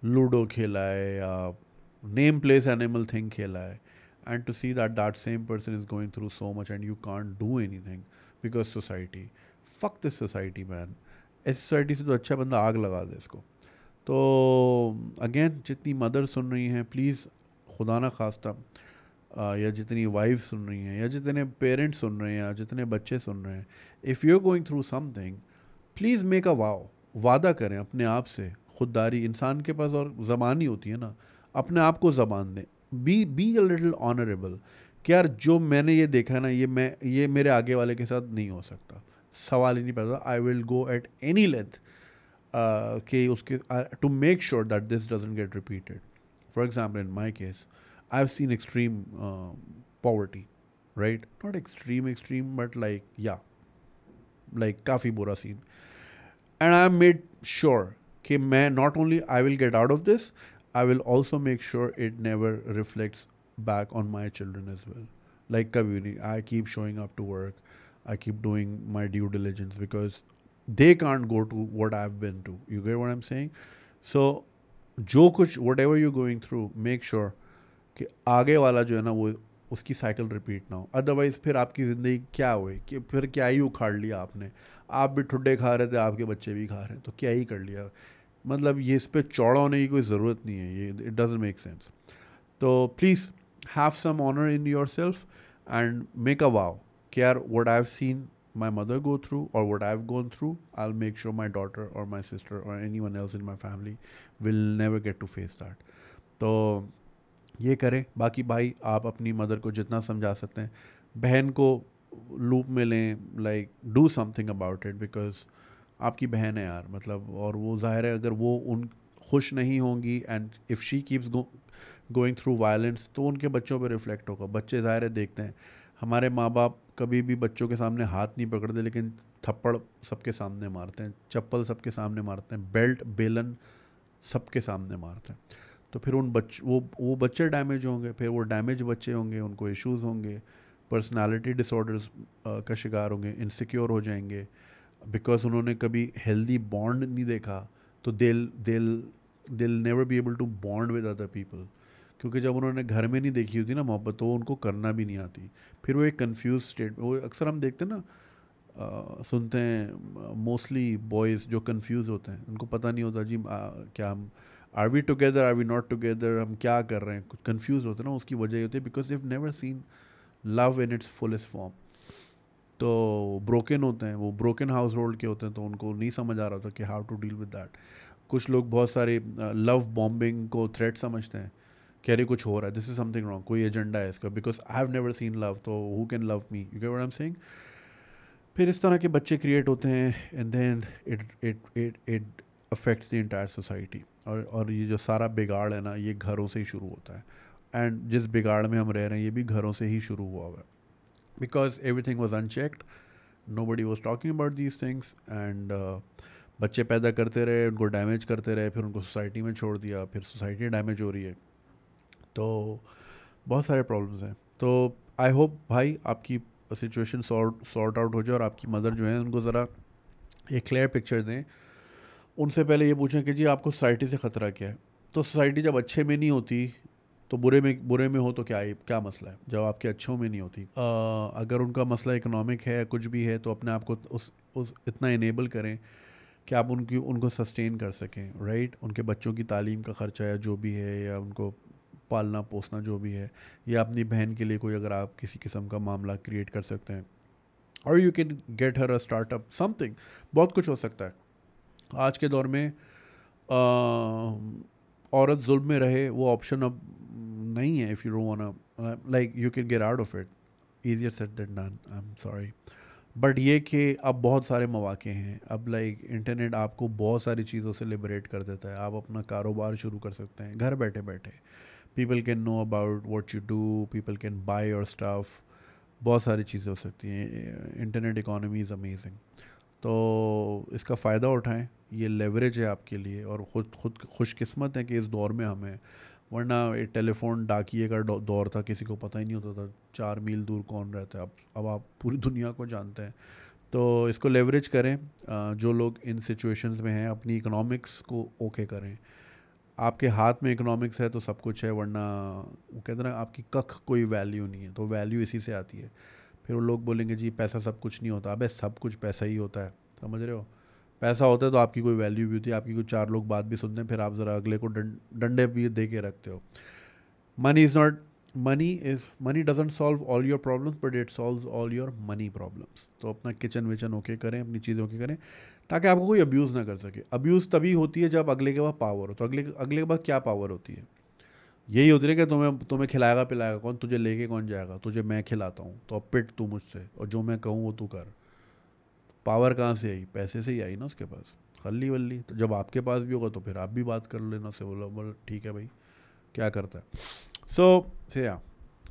लूडो खेला है या नेम प्लेस एनिमल थिंग खेला है, and to see that that same person is going through so much and you can't do anything because society. Fuck this society man. इस सोसाइटी से तो अच्छा बंदा आग लगा दे इसको. तो अगेन जितनी मदर सुन रही हैं प्लीज़, खुदा ना खास्ता, या जितनी वाइफ सुन रही हैं या जितने पेरेंट्स सुन रहे हैं या जितने बच्चे सुन रहे हैं, if you are going through something please make a वादा करें अपने आप से. खुददारी इंसान के पास और ज़बान ही होती है ना, अपने आप को ज़बान दें. बी अ लिटिल ऑनरेबल कि यार जो मैंने ये देखा ना, ये मेरे आगे वाले के साथ नहीं हो सकता, सवाल ही नहीं पैदा. I will go at any length कि उसके to make sure that this doesn't get repeated. For example in my case I've seen extreme poverty, right? Not extreme, but like, yeah. Like काफ़ी बुरा scene. And I made sure कि मैं not only I will get out of this, I will also make sure it never reflects back on my children as well. Like kabhi nahi, I keep showing up to work, I keep doing my due diligence because they can't go to what I've been to. You get what I'm saying? So जो कुछ whatever you're going through, make sure कि आगे वाला जो है ना वो उसकी साइकिल रिपीट ना हो. अदरवाइज फिर आपकी ज़िंदगी क्या हुई कि फिर क्या ही उखाड़ लिया आपने. आप भी ठुड्डे खा रहे थे, आपके बच्चे भी खा रहे हैं, तो क्या ही कर लिया. मतलब ये इस पर चौड़ा होने की कोई ज़रूरत नहीं है. ये इट डजंट मेक सेंस. तो please have some honor in yourself and make a vow care what I've seen my mother go through or what I've gone through, I'll make sure my daughter or my sister or anyone else in my family will never get to face that. तो ये करें. बाकी भाई आप अपनी mother को जितना समझा सकते हैं, बहन को लूप में लें, like do something about it because आपकी बहन है यार. मतलब और वो ज़ाहिर है अगर वो उन खुश नहीं होंगी and if she keeps going through violence तो उनके बच्चों पे रिफ्लेक्ट होगा. बच्चे ज़ाहिर है देखते हैं. हमारे माँ बाप कभी भी बच्चों के सामने हाथ नहीं पकड़ते, लेकिन थप्पड़ सबके सामने मारते हैं, चप्पल सबके सामने मारते हैं, बेल्ट बेलन सबके सामने मारते हैं. तो फिर उन वो बच्चे डैमेज होंगे, फिर वो डैमेज बच्चे होंगे, उनको इश्यूज़ होंगे, पर्सनालिटी डिसऑर्डर्स का शिकार होंगे, इनसिक्योर हो जाएंगे बिकॉज उन्होंने कभी हेल्दी बॉन्ड नहीं देखा. तो they'll never be able to bond with other people, क्योंकि जब उन्होंने घर में नहीं देखी होती ना मोहब्बत, तो उनको करना भी नहीं आती. फिर वो एक कंफ्यूज स्टेट, वो अक्सर हम देखते हैं ना, सुनते हैं मोस्टली बॉयज़ जो कंफ्यूज होते हैं, उनको पता नहीं होता जी क्या hmm are we together, are we not together, हम क्या कर रहे हैं, कुछ कंफ्यूज होते हैं ना. उसकी वजह ये होती है because they have never seen love in its fullest form. तो ब्रोकन होते हैं, वो ब्रोकन हाउस होल्ड के होते हैं, तो उनको नहीं समझ आ रहा था कि how to deal with that. कुछ लोग बहुत सारे लव बॉम्बिंग को थ्रेट समझते हैं, कह रहे कुछ हो रहा है, दिस इज समथिंग रॉन्ग, कोई एजेंडा है इसका, because I have never seen love, तो who can love me. You get what I am saying. फिर इस तरह के बच्चे क्रिएट होते हैं and then it affects the entire society. और ये जो सारा बिगाड़ है ना, ये घरों से ही शुरू होता है. एंड जिस बिगाड़ में हम रह रहे हैं ये भी घरों से ही शुरू हुआ हुआ है. Because everything was unchecked, nobody was talking about these things and बच्चे पैदा करते रहे, उनको डैमेज करते रहे, फिर उनको सोसाइटी में छोड़ दिया, फिर सोसाइटी डैमेज हो रही है. तो बहुत सारे प्रॉब्लम्स हैं. तो आई होप भाई आपकी सिचुएशन सॉर्ट आउट हो जाए और आपकी मदर जो है उनको ज़रा एक क्लियर पिक्चर दें. उनसे पहले ये पूछें कि जी आपको सोसाइटी से ख़तरा क्या है. तो सोसाइटी जब अच्छे में नहीं होती तो बुरे में हो तो क्या मसला है. जब आपके अच्छों में नहीं होती, अगर उनका मसला इकोनॉमिक है, कुछ भी है, तो अपने आप को उस इतना इनेबल करें कि आप उनको सस्टेन कर सकें. राइट. उनके बच्चों की तालीम का ख़र्चा या जो भी है, या उनको पालना पोसना जो भी है, या अपनी बहन के लिए कोई अगर आप किसी किस्म का मामला क्रिएट कर सकते हैं, और you can get her a startup something. बहुत कुछ हो सकता है आज के दौर में. औरत जुल्म में रहे वो ऑप्शन अब नहीं है. If you don't want, like you can get out of it, easier said than done, I am sorry. But ये कि अब बहुत सारे मौके हैं. अब लाइक इंटरनेट आपको बहुत सारी चीज़ों से लिबरेट कर देता है. आप अपना कारोबार शुरू कर सकते हैं घर बैठे बैठे. People can know about what you do, people can by your stuff, बहुत सारी चीज़ें हो सकती हैं. Internet economy is amazing. तो इसका फ़ायदा उठाएं, ये लेवरेज है आपके लिए. और खुद खुशकिस्मत है कि इस दौर में हमें, वरना एक टेलीफोन डाकिए का दौर था, किसी को पता ही नहीं होता था 4 मील दूर कौन रहता है. अब आप पूरी दुनिया को जानते हैं. तो इसको लेवरेज करें. जो लोग इन सिचुएशंस में हैं अपनी इकोनॉमिक्स को ओके करें. आपके हाथ में इकोनॉमिक्स है तो सब कुछ है, वरना वो कहते हैं ना आपकी कख कोई वैल्यू नहीं है. तो वैल्यू इसी से आती है. फिर वो लोग बोलेंगे जी पैसा सब कुछ नहीं होता. अबे सब कुछ पैसा ही होता है, समझ रहे हो. पैसा होता है तो आपकी कोई वैल्यू भी होती है, आपकी कोई 4 लोग बात भी सुनते हैं, फिर आप ज़रा अगले को डंडे भी दे के रखते हो. Money doesn't solve all your problems, but it solve all your money problems. तो अपना किचन विचन ओके करें, अपनी चीज़ें ओके करें, ताकि आपको कोई अब्यूज़ ना कर सके. अब्यूज़ तभी होती है जब अगले के पास पावर हो. तो अगले के पास क्या पावर होती है? यही होती है कि तुम्हें खिलाएगा पिलाएगा कौन, तुझे लेके कौन जाएगा, तुझे मैं खिलाता हूँ, तो अब पिट तू मुझसे, और जो मैं कहूँ वो तू कर. पावर कहाँ से आई? पैसे से ही आई ना उसके पास, खल्ली वल्ली. तो जब आपके पास भी होगा तो फिर आप भी बात कर लेना से, बोलो ठीक है भाई क्या करता है. सो या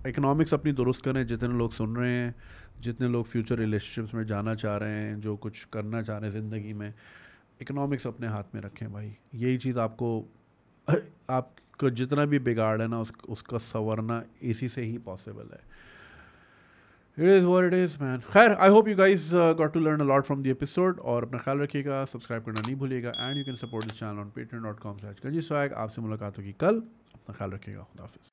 इकोनॉमिक्स अपनी दुरुस्त करें, जितने लोग सुन रहे हैं, जितने लोग फ्यूचर रिलेशनशिप्स में जाना चाह रहे हैं, जो कुछ करना चाह रहे हैं ज़िंदगी में, इकोनॉमिक्स अपने हाथ में रखें भाई। यही चीज़ आपको जितना भी बिगाड़ है ना उसका संवरना इसी से ही पॉसिबल है। It is what it is, man. खैर, I hope you guys got to learn a lot from the episode. और अपना ख्याल रखिएगा, सब्सक्राइब करना नहीं भूलिएगा, and you can support this channel on patreon.com/ganjiswag। आपसे मुलाकात होगी कल, अपना ख्याल रखिएगा, खुदा हाफिज़।